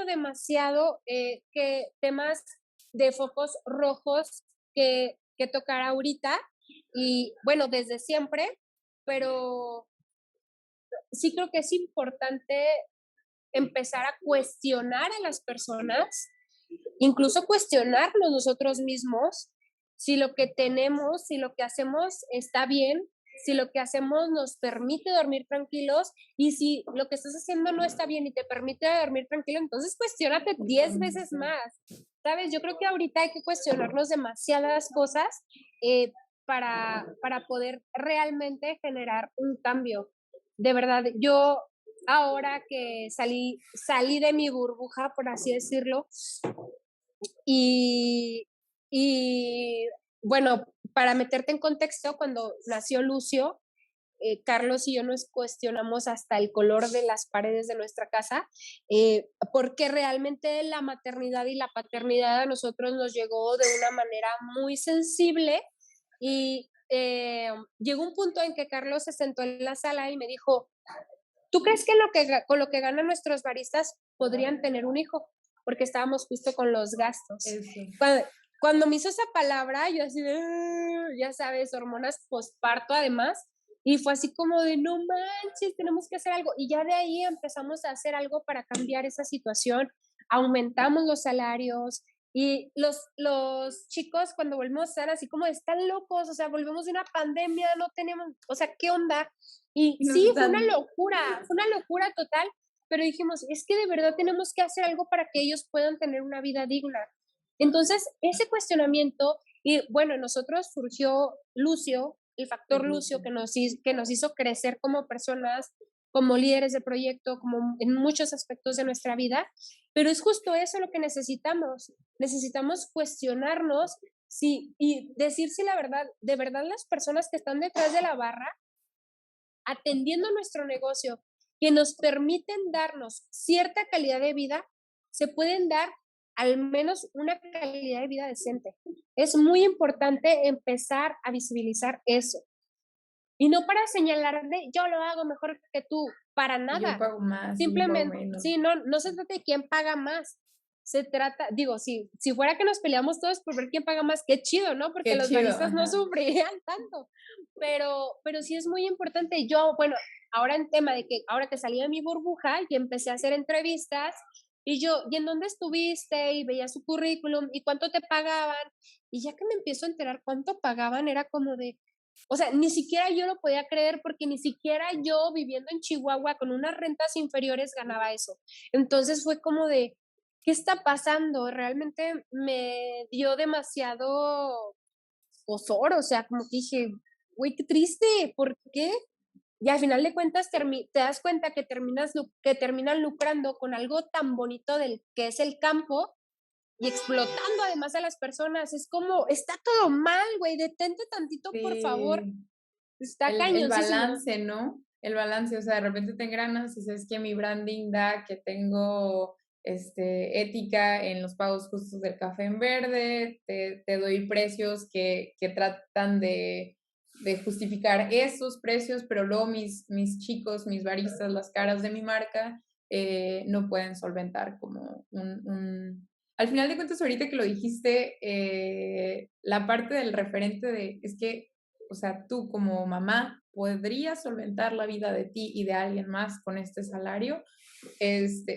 demasiado que temas de focos rojos que tocar ahorita y bueno, desde siempre, pero sí creo que es importante empezar a cuestionar a las personas, incluso cuestionarnos nosotros mismos, si lo que tenemos, si lo que hacemos está bien, si lo que hacemos nos permite dormir tranquilos y si lo que estás haciendo no está bien y te permite dormir tranquilo, entonces cuestiónate 10 veces más. ¿Sabes? Yo creo que ahorita hay que cuestionarnos demasiadas cosas para poder realmente generar un cambio. De verdad, yo ahora que salí de mi burbuja, por así decirlo, y, y bueno, para meterte en contexto, cuando nació Lucio, Carlos y yo nos cuestionamos hasta el color de las paredes de nuestra casa, porque realmente la maternidad y la paternidad a nosotros nos llegó de una manera muy sensible y llegó un punto en que Carlos se sentó en la sala y me dijo, ¿tú crees que, con lo que ganan nuestros baristas podrían tener un hijo? Porque estábamos justo con los gastos. Cuando me hizo esa palabra, yo así de, ya sabes, hormonas posparto además, Y fue así como de, no manches, tenemos que hacer algo. Y ya de ahí empezamos a hacer algo para cambiar esa situación. Aumentamos los salarios y los chicos cuando volvemos a estar así como están locos, o sea, volvemos de una pandemia, no tenemos, o sea, ¿qué onda? Y Y nos sí, están... fue una locura total, pero dijimos, es que de verdad tenemos que hacer algo para que ellos puedan tener una vida digna. Entonces, ese cuestionamiento, y bueno, nosotros surgió Lucio, el factor Lucio, que nos hizo crecer como personas, como líderes de proyecto, como en muchos aspectos de nuestra vida, pero es justo eso lo que necesitamos. Necesitamos cuestionarnos y decir si la verdad, de verdad las personas que están detrás de la barra, atendiendo nuestro negocio, que nos permiten darnos cierta calidad de vida, se pueden dar al menos una calidad de vida decente. Es muy importante empezar a visibilizar eso. Y no para señalar de yo lo hago mejor que tú, para Yo nada. pago más, yo pago Simplemente, menos. sí, no se trata de quién paga más. Se trata, digo, si fuera que nos peleamos todos por ver quién paga más, qué chido, ¿no? Porque Qué los chido, baristas no ajá. sufrirían tanto. Pero sí es muy importante. Yo, bueno, ahora en tema de que ahora que salí de mi burbuja y empecé a hacer entrevistas, y yo, ¿y en dónde estuviste? Y veía su currículum, ¿y cuánto te pagaban? Y ya que me empiezo a enterar cuánto pagaban, era como de, o sea, ni siquiera yo lo podía creer porque ni siquiera yo viviendo en Chihuahua con unas rentas inferiores ganaba eso. Entonces fue como de, ¿qué está pasando? Realmente me dio demasiado osor, o sea, como que dije, güey, qué triste, ¿por qué? Y al final de cuentas te das cuenta que terminan lucrando con algo tan bonito del que es el campo y explotando además a las personas. Es como, está todo mal, güey, detente tantito, por favor. Está El cañoncísimo. balance, ¿no? El balance, o sea, de repente te engranas y sabes que mi branding da que tengo ética en los pagos justos del café en verde, te doy precios que tratan de justificar esos precios, pero luego mis chicos, mis baristas, las caras de mi marca, no pueden solventar como Al final de cuentas, ahorita que lo dijiste, la parte del referente de, es que o sea, tú como mamá podrías solventar la vida de ti y de alguien más con este salario.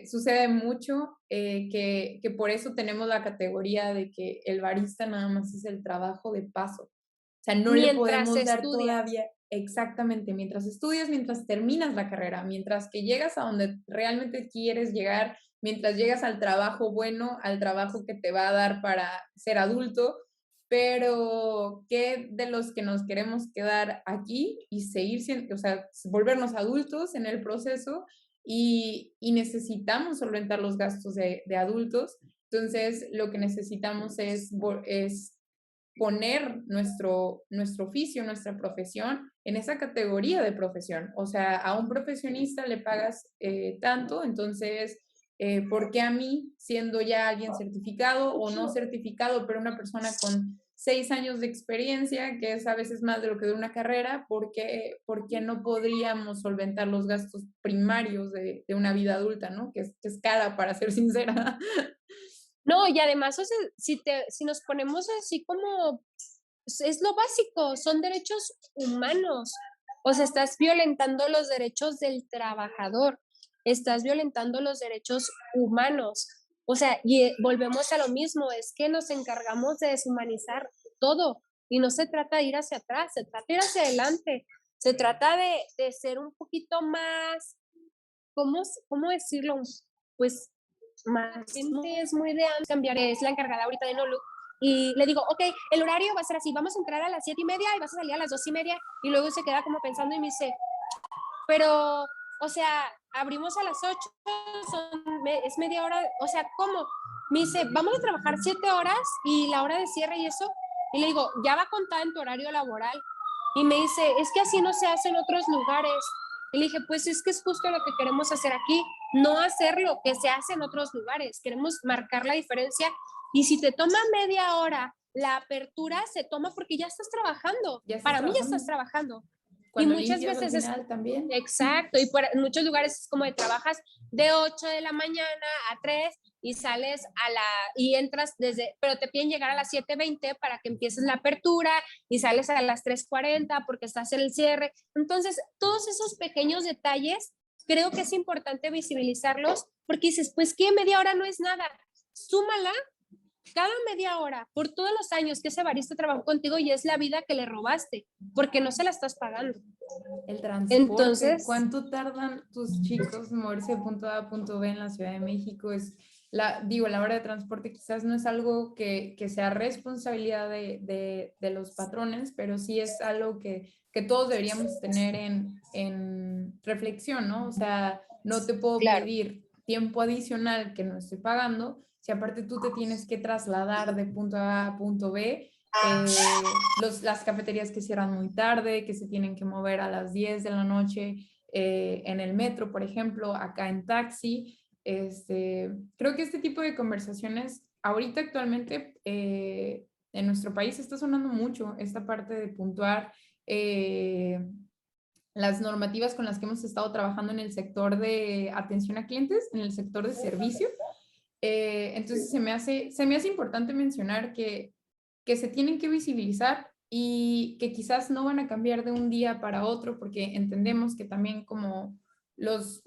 Sucede mucho que por eso tenemos la categoría de que el barista nada más es el trabajo de paso. O sea, no le Mientras podemos dar estudias. todavía exactamente mientras estudias, mientras terminas la carrera, mientras que llegas a donde realmente quieres llegar, mientras llegas al trabajo bueno, al trabajo que te va a dar para ser adulto, pero ¿qué de los que nos queremos quedar aquí y seguir siendo, o sea, volvernos adultos en el proceso y necesitamos solventar los gastos de adultos? Entonces, lo que necesitamos es poner nuestro oficio, nuestra profesión en esa categoría de profesión. O sea, a un profesionista le pagas tanto, entonces, ¿por qué a mí, siendo ya alguien certificado o no certificado, pero una persona con 6 años de experiencia, que es a veces más de lo que dura una carrera, por qué no podríamos solventar los gastos primarios de una vida adulta, ¿no? Que es cara, para ser sincera. No, y además, o sea, si nos ponemos así como, es lo básico, son derechos humanos. O sea, estás violentando los derechos del trabajador, estás violentando los derechos humanos. O sea, volvemos a lo mismo, es que nos encargamos de deshumanizar todo y no se trata de ir hacia atrás, se trata de ir hacia adelante, se trata de ser un poquito más, ¿cómo decirlo? Pues más gente es muy de cambiar, es la encargada ahorita de Nolu. Y le digo, ok, el horario va a ser así, vamos a entrar a las 7:30 y vas a salir a las 2:30. Y luego se queda como pensando y me dice, pero, o sea, abrimos a las 8, es media hora, o sea, ¿cómo? Me dice, vamos a trabajar 7 horas y la hora de cierre y eso. Y le digo, ya va contada en tu horario laboral. Y me dice, es que así no se hace en otros lugares. Y le dije, pues es que es justo lo que queremos hacer aquí, no hacer lo que se hace en otros lugares. Queremos marcar la diferencia. Y si te toma media hora, la apertura se toma porque ya estás trabajando. Ya estás Para mí ya trabajando. estás trabajando. Y Cuando muchas limpias al veces es final también. exacto, y en muchos lugares es como de trabajas de 8 de la mañana a 3 y sales y entras pero te piden llegar a las 7:20 para que empieces la apertura y sales a las 3:40 porque estás en el cierre. Entonces, todos esos pequeños detalles creo que es importante visibilizarlos porque dices, pues que media hora no es nada. Súmala cada media hora por todos los años que ese barista trabajó contigo y es la vida que le robaste porque no se la estás pagando. El transporte, Entonces, ¿cuánto tardan tus chicos en moverse de punto A a punto B en la Ciudad de México? La hora de transporte quizás no es algo que sea responsabilidad de los patrones, pero sí es algo que todos deberíamos tener en reflexión, ¿no? O sea, no te puedo claro. pedir tiempo adicional que no estoy pagando, si aparte tú te tienes que trasladar de punto A a punto B. Las cafeterías que cierran muy tarde, que se tienen que mover a las 10 de la noche en el metro, por ejemplo, acá en taxi. Creo que este tipo de conversaciones ahorita actualmente en nuestro país está sonando mucho esta parte de puntuar las normativas con las que hemos estado trabajando en el sector de atención a clientes, en el sector de servicio. Entonces se me hace importante mencionar que se tienen que visibilizar y que quizás no van a cambiar de un día para otro porque entendemos que también como los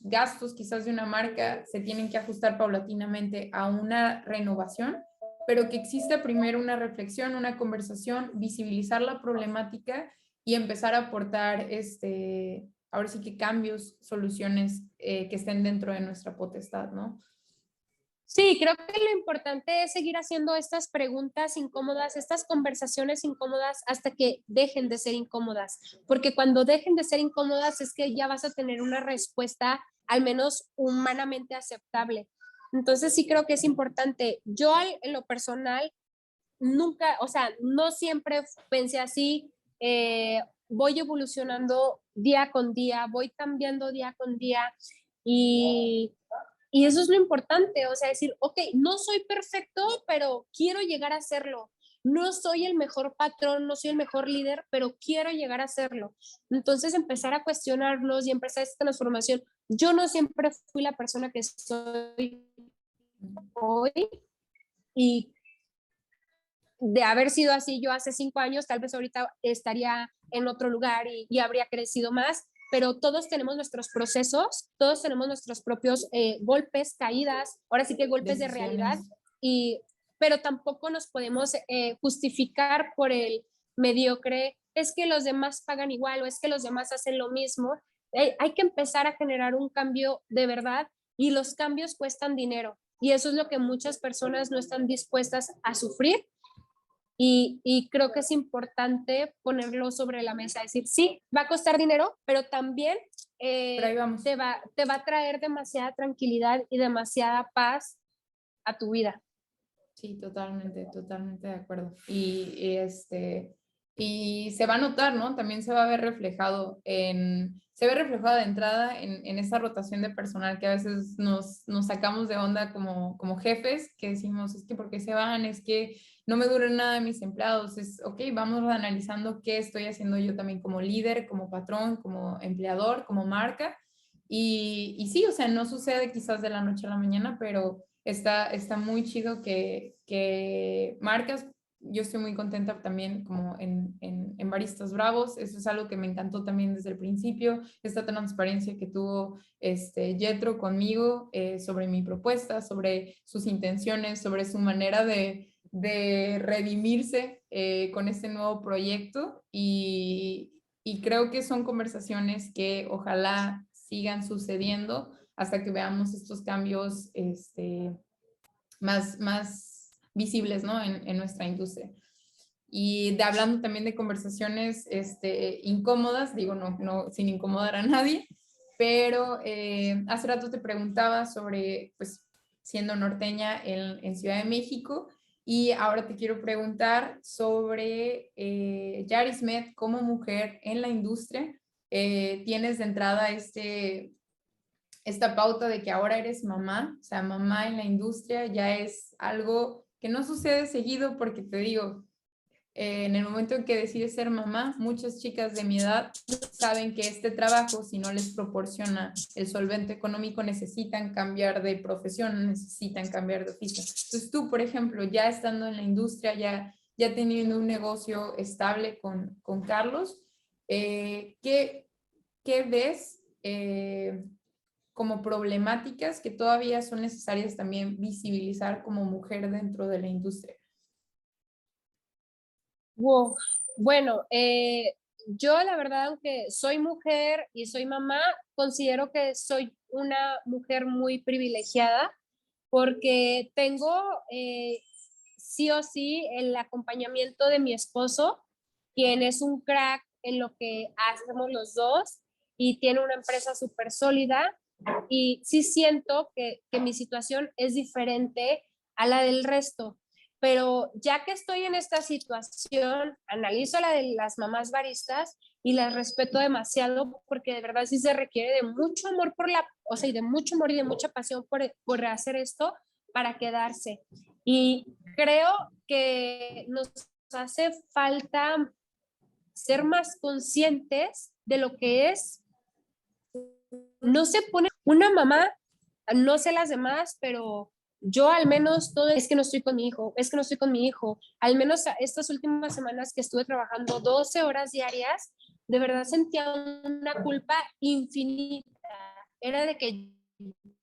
gastos quizás de una marca se tienen que ajustar paulatinamente a una renovación, pero que exista primero una reflexión, una conversación, visibilizar la problemática y empezar a aportar ahora sí que cambios, soluciones que estén dentro de nuestra potestad, ¿no? Sí, creo que lo importante es seguir haciendo estas preguntas incómodas, estas conversaciones incómodas hasta que dejen de ser incómodas, porque cuando dejen de ser incómodas es que ya vas a tener una respuesta al menos humanamente aceptable. Entonces sí creo que es importante. Yo en lo personal nunca, o sea, no siempre pensé así, voy evolucionando día con día, voy cambiando día con día y eso es lo importante, o sea, decir, ok, no soy perfecto, pero quiero llegar a serlo. No soy el mejor patrón, no soy el mejor líder, pero quiero llegar a serlo. Entonces, empezar a cuestionarnos y empezar esta transformación. Yo no siempre fui la persona que soy hoy y de haber sido así yo hace 5 años, tal vez ahorita estaría en otro lugar y habría crecido más, pero todos tenemos nuestros procesos, todos tenemos nuestros propios golpes, caídas, ahora sí que golpes de realidad, Decisiones. pero tampoco nos podemos justificar por el mediocre, es que los demás pagan igual o es que los demás hacen lo mismo. Hay que empezar a generar un cambio de verdad y los cambios cuestan dinero y eso es lo que muchas personas no están dispuestas a sufrir y creo que es importante ponerlo sobre la mesa, decir, sí, va a costar dinero, pero también Pero ahí vamos. te va a traer demasiada tranquilidad y demasiada paz a tu vida. Sí, totalmente, totalmente de acuerdo. Y se va a notar, ¿no? También se va a ver reflejado se ve reflejado de entrada en esa rotación de personal que a veces nos sacamos de onda como jefes, que decimos, es que ¿por qué se van? Es que no me duran nada mis empleados. Ok, vamos analizando qué estoy haciendo yo también como líder, como patrón, como empleador, como marca. Y sí, o sea, no sucede quizás de la noche a la mañana, pero está muy chido que marcas. Yo estoy muy contenta también como en Baristas Bravos. Eso es algo que me encantó también desde el principio. Esta transparencia que tuvo Jetro conmigo sobre mi propuesta, sobre sus intenciones, sobre su manera de redimirse con este nuevo proyecto. Y creo que son conversaciones que ojalá sigan sucediendo hasta que veamos estos cambios más visibles, ¿no? en nuestra industria. Y hablando también de conversaciones incómodas, digo, no sin incomodar a nadie, pero hace rato te preguntaba sobre, pues, siendo norteña en Ciudad de México, y ahora te quiero preguntar sobre Yarismet como mujer en la industria. Tienes de entrada esta pauta de que ahora eres mamá, o sea, mamá en la industria ya es algo que no sucede seguido porque te digo, En el momento en que decides ser mamá, muchas chicas de mi edad saben que este trabajo, si no les proporciona el solvente económico, necesitan cambiar de profesión, necesitan cambiar de oficio. Entonces tú, por ejemplo, ya estando en la industria, ya teniendo un negocio estable con Carlos, ¿qué ves como problemáticas que todavía son necesarias también visibilizar como mujer dentro de la industria? Wow. Bueno, yo la verdad, aunque soy mujer y soy mamá, considero que soy una mujer muy privilegiada porque tengo sí o sí el acompañamiento de mi esposo, quien es un crack en lo que hacemos los dos y tiene una empresa súper sólida y sí siento que mi situación es diferente a la del resto. Pero ya que estoy en esta situación, analizo la de las mamás baristas y las respeto demasiado porque de verdad sí se requiere de mucho amor por la, o sea, y de mucho amor y de mucha pasión por hacer esto para quedarse. Y creo que nos hace falta ser más conscientes de lo que es. No se pone una mamá, no sé las demás, pero yo al menos todo es que no estoy con mi hijo, es que no estoy con mi hijo. Al menos estas últimas semanas que estuve trabajando 12 horas diarias, de verdad sentía una culpa infinita. Era de que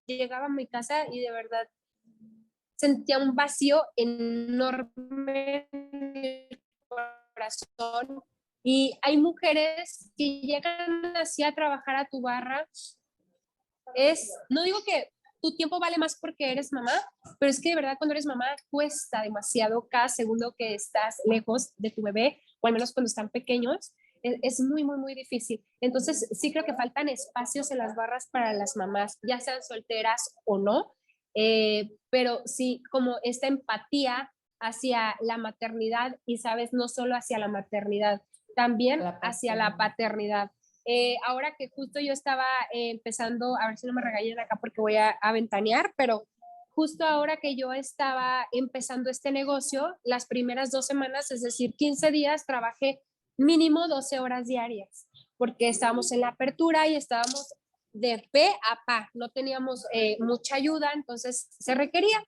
llegaba a mi casa y de verdad sentía un vacío enorme en el corazón. Y hay mujeres que llegan así a trabajar a tu barra. No digo que tu tiempo vale más porque eres mamá, pero es que de verdad cuando eres mamá cuesta demasiado cada segundo que estás lejos de tu bebé, o al menos cuando están pequeños, es muy, muy, muy difícil. Entonces sí creo que faltan espacios en las barras para las mamás, ya sean solteras o no, pero sí como esta empatía hacia la maternidad y, sabes, no solo hacia la maternidad, también hacia la paternidad. Ahora que justo yo estaba empezando, a ver si no me regañan acá porque voy a ventanear, pero justo ahora que yo estaba empezando este negocio, las primeras 2 semanas, es decir, 15 días, trabajé mínimo 12 horas diarias, porque estábamos en la apertura y estábamos de pe a pa, no teníamos mucha ayuda, entonces se requería.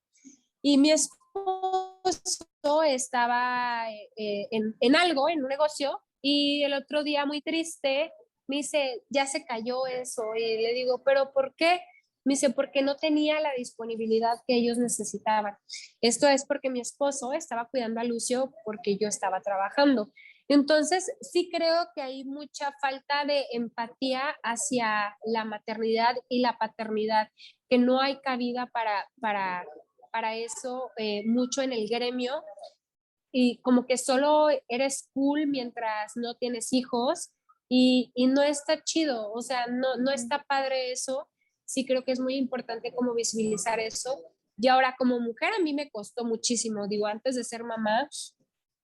Y mi esposo estaba en algo, en un negocio, y el otro día muy triste me dice, ya se cayó eso, y le digo, ¿pero por qué? Me dice, porque no tenía la disponibilidad que ellos necesitaban. Esto es porque mi esposo estaba cuidando a Lucio porque yo estaba trabajando. Entonces, sí creo que hay mucha falta de empatía hacia la maternidad y la paternidad, que no hay cabida para eso mucho en el gremio y como que solo eres cool mientras no tienes hijos y no está chido, o sea, no está padre eso. Sí creo que es muy importante como visibilizar eso. Y ahora como mujer a mí me costó muchísimo, digo, antes de ser mamá,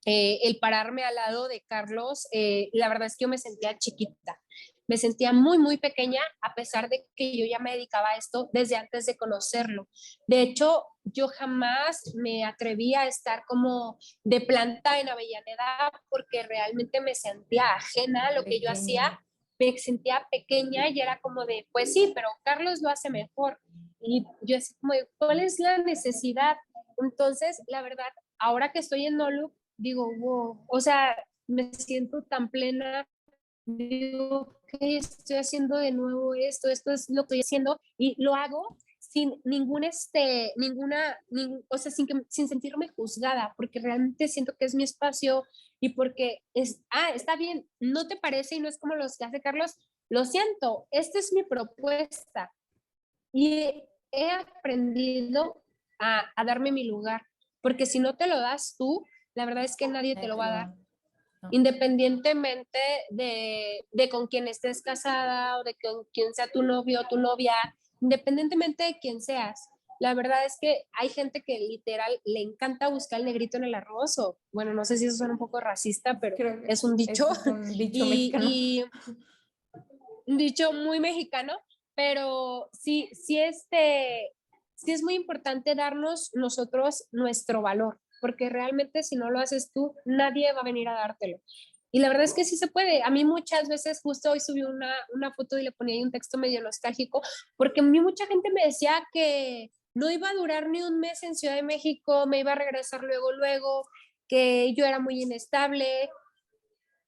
el pararme al lado de Carlos, la verdad es que yo me sentía chiquita, me sentía muy, muy pequeña, a pesar de que yo ya me dedicaba a esto desde antes de conocerlo. De hecho, yo jamás me atreví a estar como de planta en Avellaneda porque realmente me sentía ajena a lo que yo hacía, me sentía pequeña y era como de, pues sí, pero Carlos lo hace mejor. Y yo así como, ¿cuál es la necesidad? Entonces, la verdad, ahora que estoy en Nolu, digo, wow, o sea, me siento tan plena, digo, ¿qué estoy haciendo de nuevo esto es lo que estoy haciendo y lo hago sin o sea, sin sentirme juzgada, porque realmente siento que es mi espacio y porque está bien, no te parece y no es como los que hace Carlos, lo siento, esta es mi propuesta y he aprendido a darme mi lugar, porque si no te lo das tú, la verdad es que nadie te lo va a dar. No. Independientemente de con quién estés casada o de con quién sea tu novio o tu novia, independientemente de quién seas. La verdad es que hay gente que literal le encanta buscar el negrito en el arroz o, bueno, no sé si eso suena un poco racista, pero es un dicho. Es un dicho mexicano. Y un dicho muy mexicano, pero sí es muy importante darnos nosotros nuestro valor. porque realmente si no lo haces tú, nadie va a venir a dártelo. Y la verdad es que sí se puede. A mí muchas veces, justo hoy subí una foto y le ponía ahí un texto medio nostálgico, porque a mí mucha gente me decía que no iba a durar ni un mes en Ciudad de México, me iba a regresar luego, luego, que yo era muy inestable.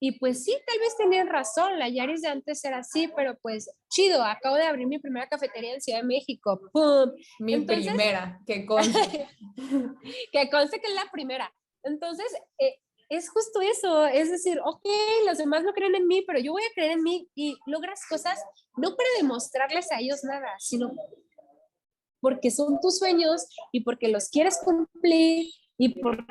Y pues sí, tal vez tenían razón, la Yaris de antes era así, pero pues chido, acabo de abrir mi primera cafetería en Ciudad de México, ¡pum! Mi Entonces, primera, que conste. que conste que es la primera. Entonces, es justo eso, es decir, ok, los demás no creen en mí, pero yo voy a creer en mí y logras cosas no para demostrarles a ellos nada, sino porque son tus sueños y porque los quieres cumplir y porque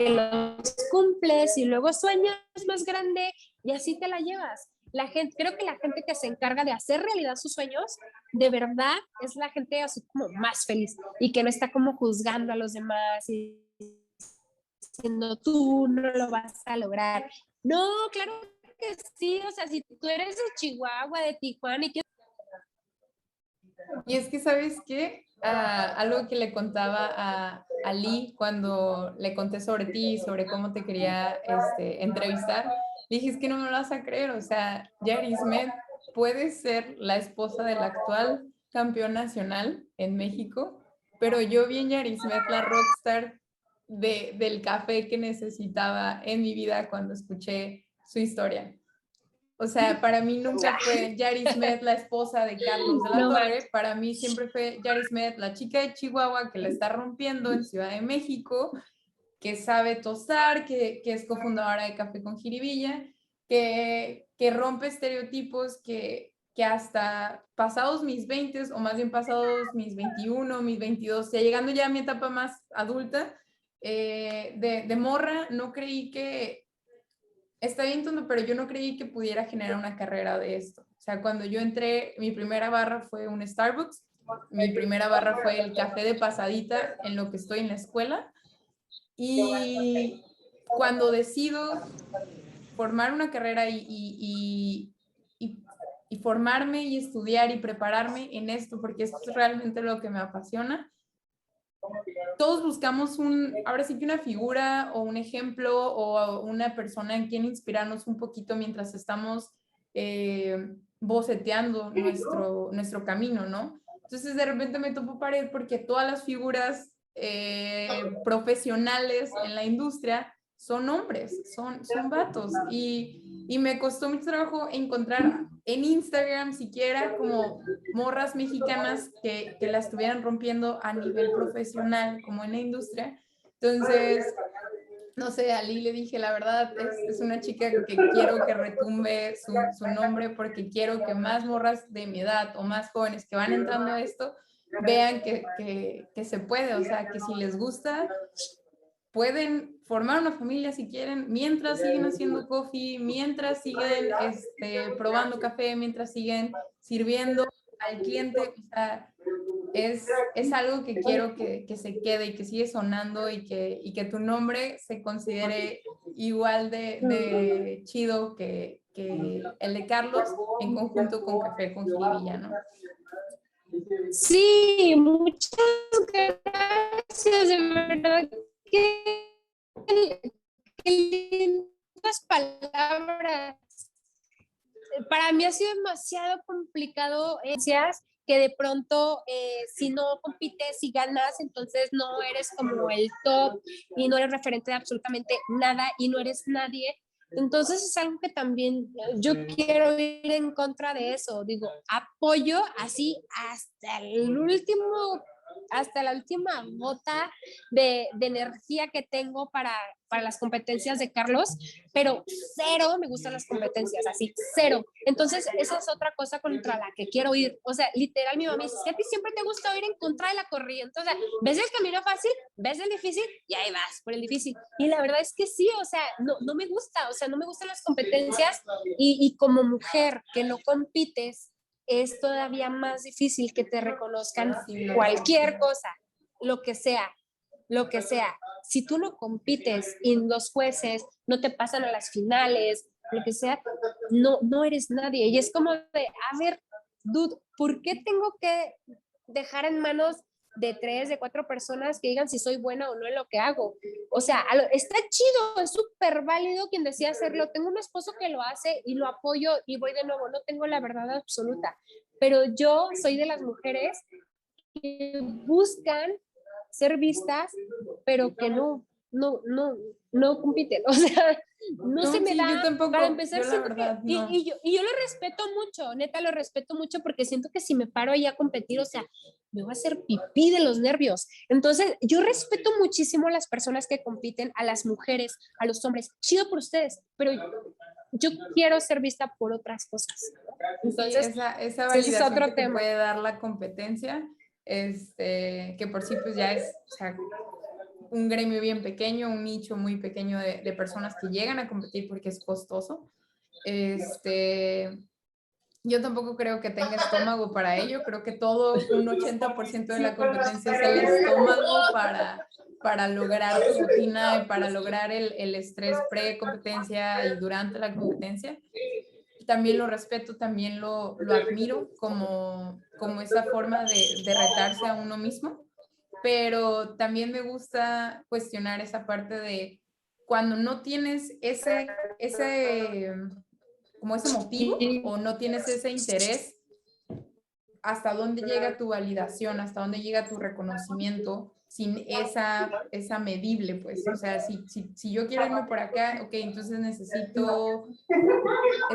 los cumples y luego sueñas más grande y así te la llevas. La gente, creo que la gente que se encarga de hacer realidad sus sueños, de verdad es la gente así como más feliz y que no está como juzgando a los demás y diciendo tú no lo vas a lograr. No, claro que sí, o sea, si tú eres de Chihuahua, de Tijuana y que... Y es que, ¿sabes qué? Algo que le contaba a Lee cuando le conté sobre ti, sobre cómo te quería entrevistar, le dije, es que no me lo vas a creer, o sea, Yarismet puede ser la esposa del actual campeón nacional en México, pero yo vi en Yarismet la rockstar del café que necesitaba en mi vida cuando escuché su historia. O sea, para mí nunca fue Yarismet la esposa de Carlos de la No Torre, manches. para mí siempre fue Yarismet la chica de Chihuahua que la está rompiendo en Ciudad de México, que sabe tostar, que es cofundadora de Café con Jiribilla, que rompe estereotipos, que hasta pasados mis 20 o más bien pasados mis 21, mis 22, ya llegando ya a mi etapa más adulta, de morra, no creí que está bien tonto, pero yo no creí que pudiera generar una carrera de esto. O sea, cuando yo entré, mi primera barra fue un Starbucks, mi primera barra fue el café de pasadita en lo que estoy en la escuela. Y cuando decido formar una carrera y formarme y estudiar y prepararme en esto, porque esto es realmente lo que me apasiona, todos buscamos ahora sí que una figura o un ejemplo o una persona en quien inspirarnos un poquito mientras estamos boceteando nuestro camino, ¿no? Entonces de repente me topo pared porque todas las figuras profesionales en la industria son hombres, son vatos y me costó mucho trabajo encontrar en Instagram siquiera como morras mexicanas que la estuvieran rompiendo a nivel profesional, como en la industria. Entonces, no sé, a Lee le dije, la verdad, es una chica que quiero que retumbe su nombre porque quiero que más morras de mi edad o más jóvenes que van entrando a esto vean que se puede, o sea, que si les gusta, pueden formar una familia si quieren, mientras siguen haciendo coffee, mientras siguen probando café, mientras siguen sirviendo al cliente. O sea, es algo que quiero que se quede y que sigue sonando y que tu nombre se considere igual de chido que el de Carlos en conjunto con Café con Jiribilla, ¿no? Sí, muchas gracias, de verdad. Qué lindas palabras. Para mí ha sido demasiado complicado, que de pronto si no compites y ganas, entonces no eres como el top y no eres referente de absolutamente nada y no eres nadie. Entonces es algo que también yo quiero ir en contra de eso. Digo, apoyo así hasta la última gota de energía que tengo para las competencias de Carlos, pero cero me gustan las competencias, así, cero. Entonces, esa es otra cosa contra la que quiero ir. O sea, literal, mi mamá dice, que a ti siempre te gusta ir en contra de la corriente. O sea, ves el camino fácil, ves el difícil y ahí vas por el difícil. Y la verdad es que sí, o sea, no me gusta, o sea, no me gustan las competencias y como mujer que no compites, es todavía más difícil que te reconozcan cualquier cosa, lo que sea, lo que sea. Si tú no compites y los jueces no te pasan a las finales, lo que sea, no eres nadie. Y es como de, a ver, dude, ¿por qué tengo que dejar en manos de 3, de 4 personas que digan si soy buena o no en lo que hago. O sea, está chido, es súper válido quien decida hacerlo. Tengo un esposo que lo hace y lo apoyo y voy de nuevo, no tengo la verdad absoluta, pero yo soy de las mujeres que buscan ser vistas, pero que no compiten, o sea, no se me sí, da, yo tampoco, para empezar, yo la verdad, que, no. y yo lo respeto mucho, neta lo respeto mucho, porque siento que si me paro ahí a competir, o sea, me va a hacer pipí de los nervios. Entonces, yo respeto muchísimo a las personas que compiten, a las mujeres, a los hombres, chido por ustedes, pero yo quiero ser vista por otras cosas. Entonces, sí, esa ese es validación otro que te tema. puede dar la competencia, que por sí pues ya es, o sea, un gremio bien pequeño, un nicho muy pequeño de personas que llegan a competir porque es costoso. Yo tampoco creo que tenga estómago para ello, creo que todo un 80% de la competencia es el estómago para lograr tu rutina y para lograr el estrés pre-competencia y durante la competencia. También lo respeto, también lo admiro como esa forma de retarse a uno mismo, pero también me gusta cuestionar esa parte de cuando no tienes como ese motivo o no tienes ese interés, hasta dónde llega tu validación, hasta dónde llega tu reconocimiento sin esa medible, pues, o sea, si yo quiero irme por acá, ok, entonces necesito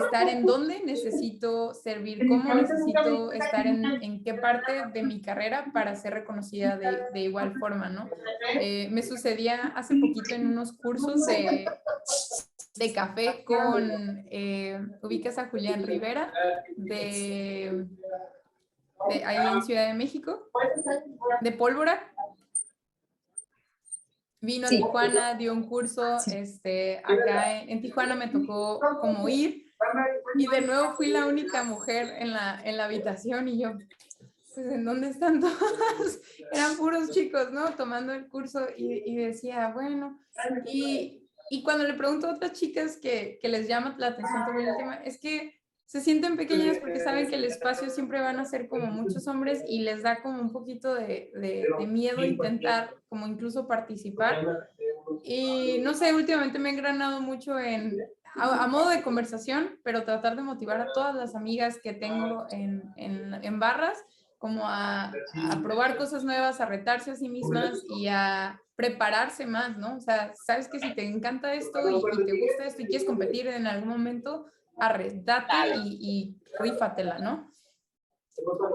estar en dónde, necesito servir cómo, necesito estar en qué parte de mi carrera para ser reconocida de igual forma, ¿no? Me sucedía hace poquito en unos cursos de café con, ubicas a Julián Rivera de ahí en Ciudad de México, de Pólvora. Vino a Tijuana, dio un curso, acá en Tijuana me tocó como ir y de nuevo fui la única mujer en la habitación y yo, pues ¿en dónde están todas? Eran puros chicos, ¿no? Tomando el curso y decía, bueno, y cuando le pregunto a otras chicas que les llama la atención también el tema, es que se sienten pequeñas porque saben que el espacio siempre van a ser como muchos hombres y les da como un poquito de miedo intentar como incluso participar. Y no sé, últimamente me he engranado mucho a modo de conversación, pero tratar de motivar a todas las amigas que tengo en barras, como a probar cosas nuevas, a retarse a sí mismas y a prepararse más, ¿no? O sea, sabes que si te encanta esto y te gusta esto y quieres competir en algún momento, arredate y rífatela, ¿no?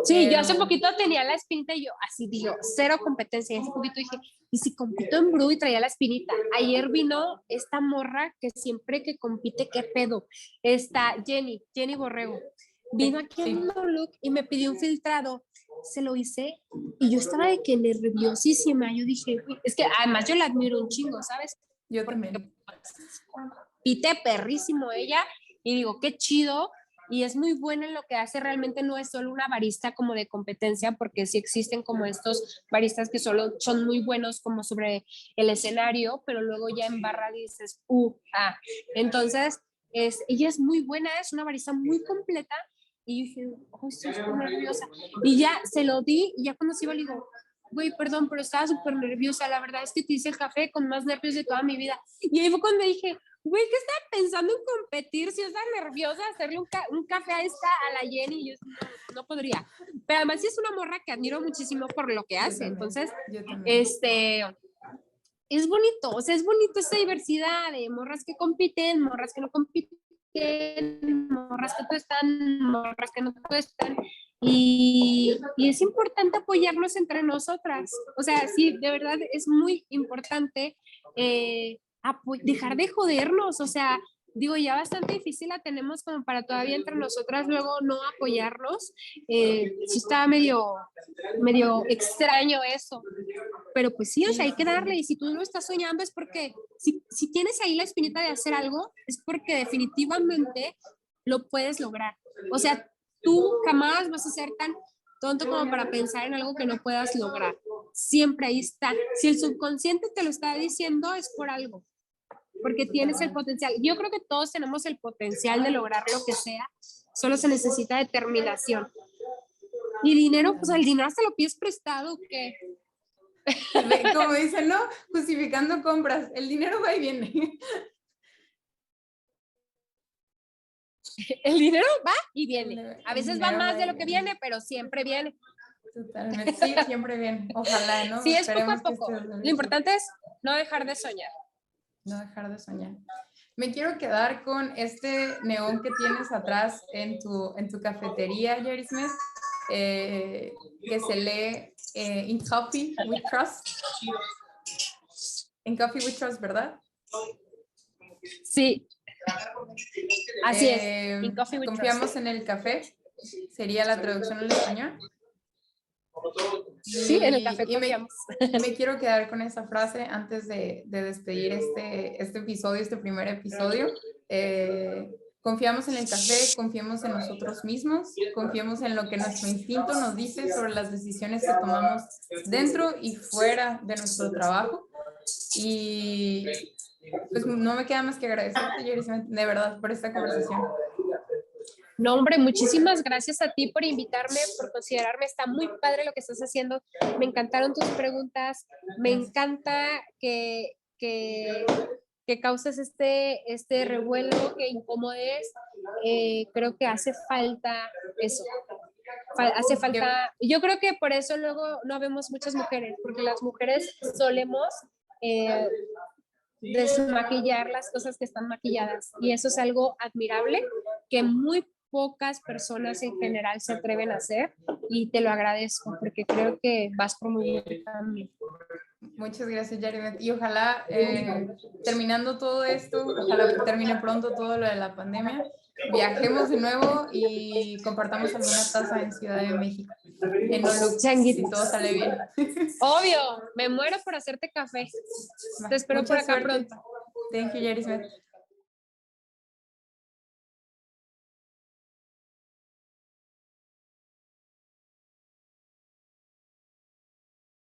Sí, yo hace poquito tenía la espinita y yo así digo, cero competencia. Y hace poquito dije, ¿y si compito en Bru y traía la espinita? Ayer vino esta morra que siempre que compite, ¿qué pedo? Está Jenny Borrego. Vino aquí en Look y me pidió un filtrado. Se lo hice y yo estaba de que nerviosísima. Yo dije, es que además yo la admiro un chingo, ¿sabes? Yo también. Pite perrísimo ella y digo, qué chido. Y es muy buena en lo que hace, realmente no es solo una barista como de competencia, porque sí existen como estos baristas que solo son muy buenos como sobre el escenario, pero luego ya en barra dices, entonces ella es muy buena, es una barista muy completa, y yo dije, oh, estoy súper nerviosa, y ya se lo di, y ya cuando se iba le digo, güey, perdón, pero estaba súper nerviosa, la verdad es que te hice el café con más nervios de toda mi vida, y ahí fue cuando dije, güey, ¿qué estaba pensando en competir? Si yo estaba nerviosa, hacerle un café a la Jenny, y yo no podría. Pero además sí es una morra que admiro muchísimo por lo que hace. Entonces, es bonito, o sea, es bonito esta diversidad de morras que compiten, morras que no compiten, morras que cuestan, morras que no cuestan. Y es importante apoyarnos entre nosotras. O sea, sí, de verdad es muy importante dejar de jodernos. O sea, digo, ya bastante difícil la tenemos como para todavía entre nosotras luego no apoyarnos. Sí está medio extraño eso. Pero pues sí, o sea, hay que darle. Y si tú lo estás soñando es porque, si tienes ahí la espinita de hacer algo, es porque definitivamente lo puedes lograr. O sea, tú jamás vas a ser tan tonto como para pensar en algo que no puedas lograr. Siempre ahí está. Si el subconsciente te lo está diciendo, es por algo, porque tienes el potencial. Yo creo que todos tenemos el potencial de lograr lo que sea, solo se necesita determinación. Y dinero, pues el dinero se lo pides prestado, ¿qué? Como dicen, ¿no? Justificando compras. El dinero va y viene. El dinero va y viene. A veces va más de lo que viene, pero siempre viene. Totalmente. Sí, siempre bien. Ojalá, ¿no? Sí, es poco a Esperemos que poco. este Lo importante es no dejar de soñar. no dejar de soñar. Me quiero quedar con este neón que tienes atrás en tu cafetería, Jerry Smith, que se lee In Coffee We Trust. In Coffee We Trust, ¿verdad? Sí. Así es. In Coffee We Confiamos Trust. en el café. Sería la traducción al español. Sí, en el café confiamos. Me quiero quedar con esa frase antes de despedir este episodio, este primer episodio. Confiamos en el café, confiemos en nosotros mismos, confiemos en lo que nuestro instinto nos dice sobre las decisiones que tomamos dentro y fuera de nuestro trabajo. Y pues no me queda más que agradecerte, Jerry, de verdad, por esta conversación. No, hombre, muchísimas gracias a ti por invitarme, por considerarme. Está muy padre lo que estás haciendo. Me encantaron tus preguntas. Me encanta que causes este revuelo, que incomodes. Creo que hace falta eso. Hace falta. Yo creo que por eso luego no vemos muchas mujeres, porque las mujeres solemos desmaquillar las cosas que están maquilladas. Y eso es algo admirable que muy pocas personas en general se atreven a hacer, y te lo agradezco porque creo que vas por muy bien también. Muchas gracias, Yarimet. Y ojalá, terminando todo esto, ojalá termine pronto todo lo de la pandemia, viajemos de nuevo y compartamos alguna taza en Ciudad de México. En Oluc, si todo sale bien. Obvio, me muero por hacerte café. Te espero por acá pronto. Thank you, Yarimet.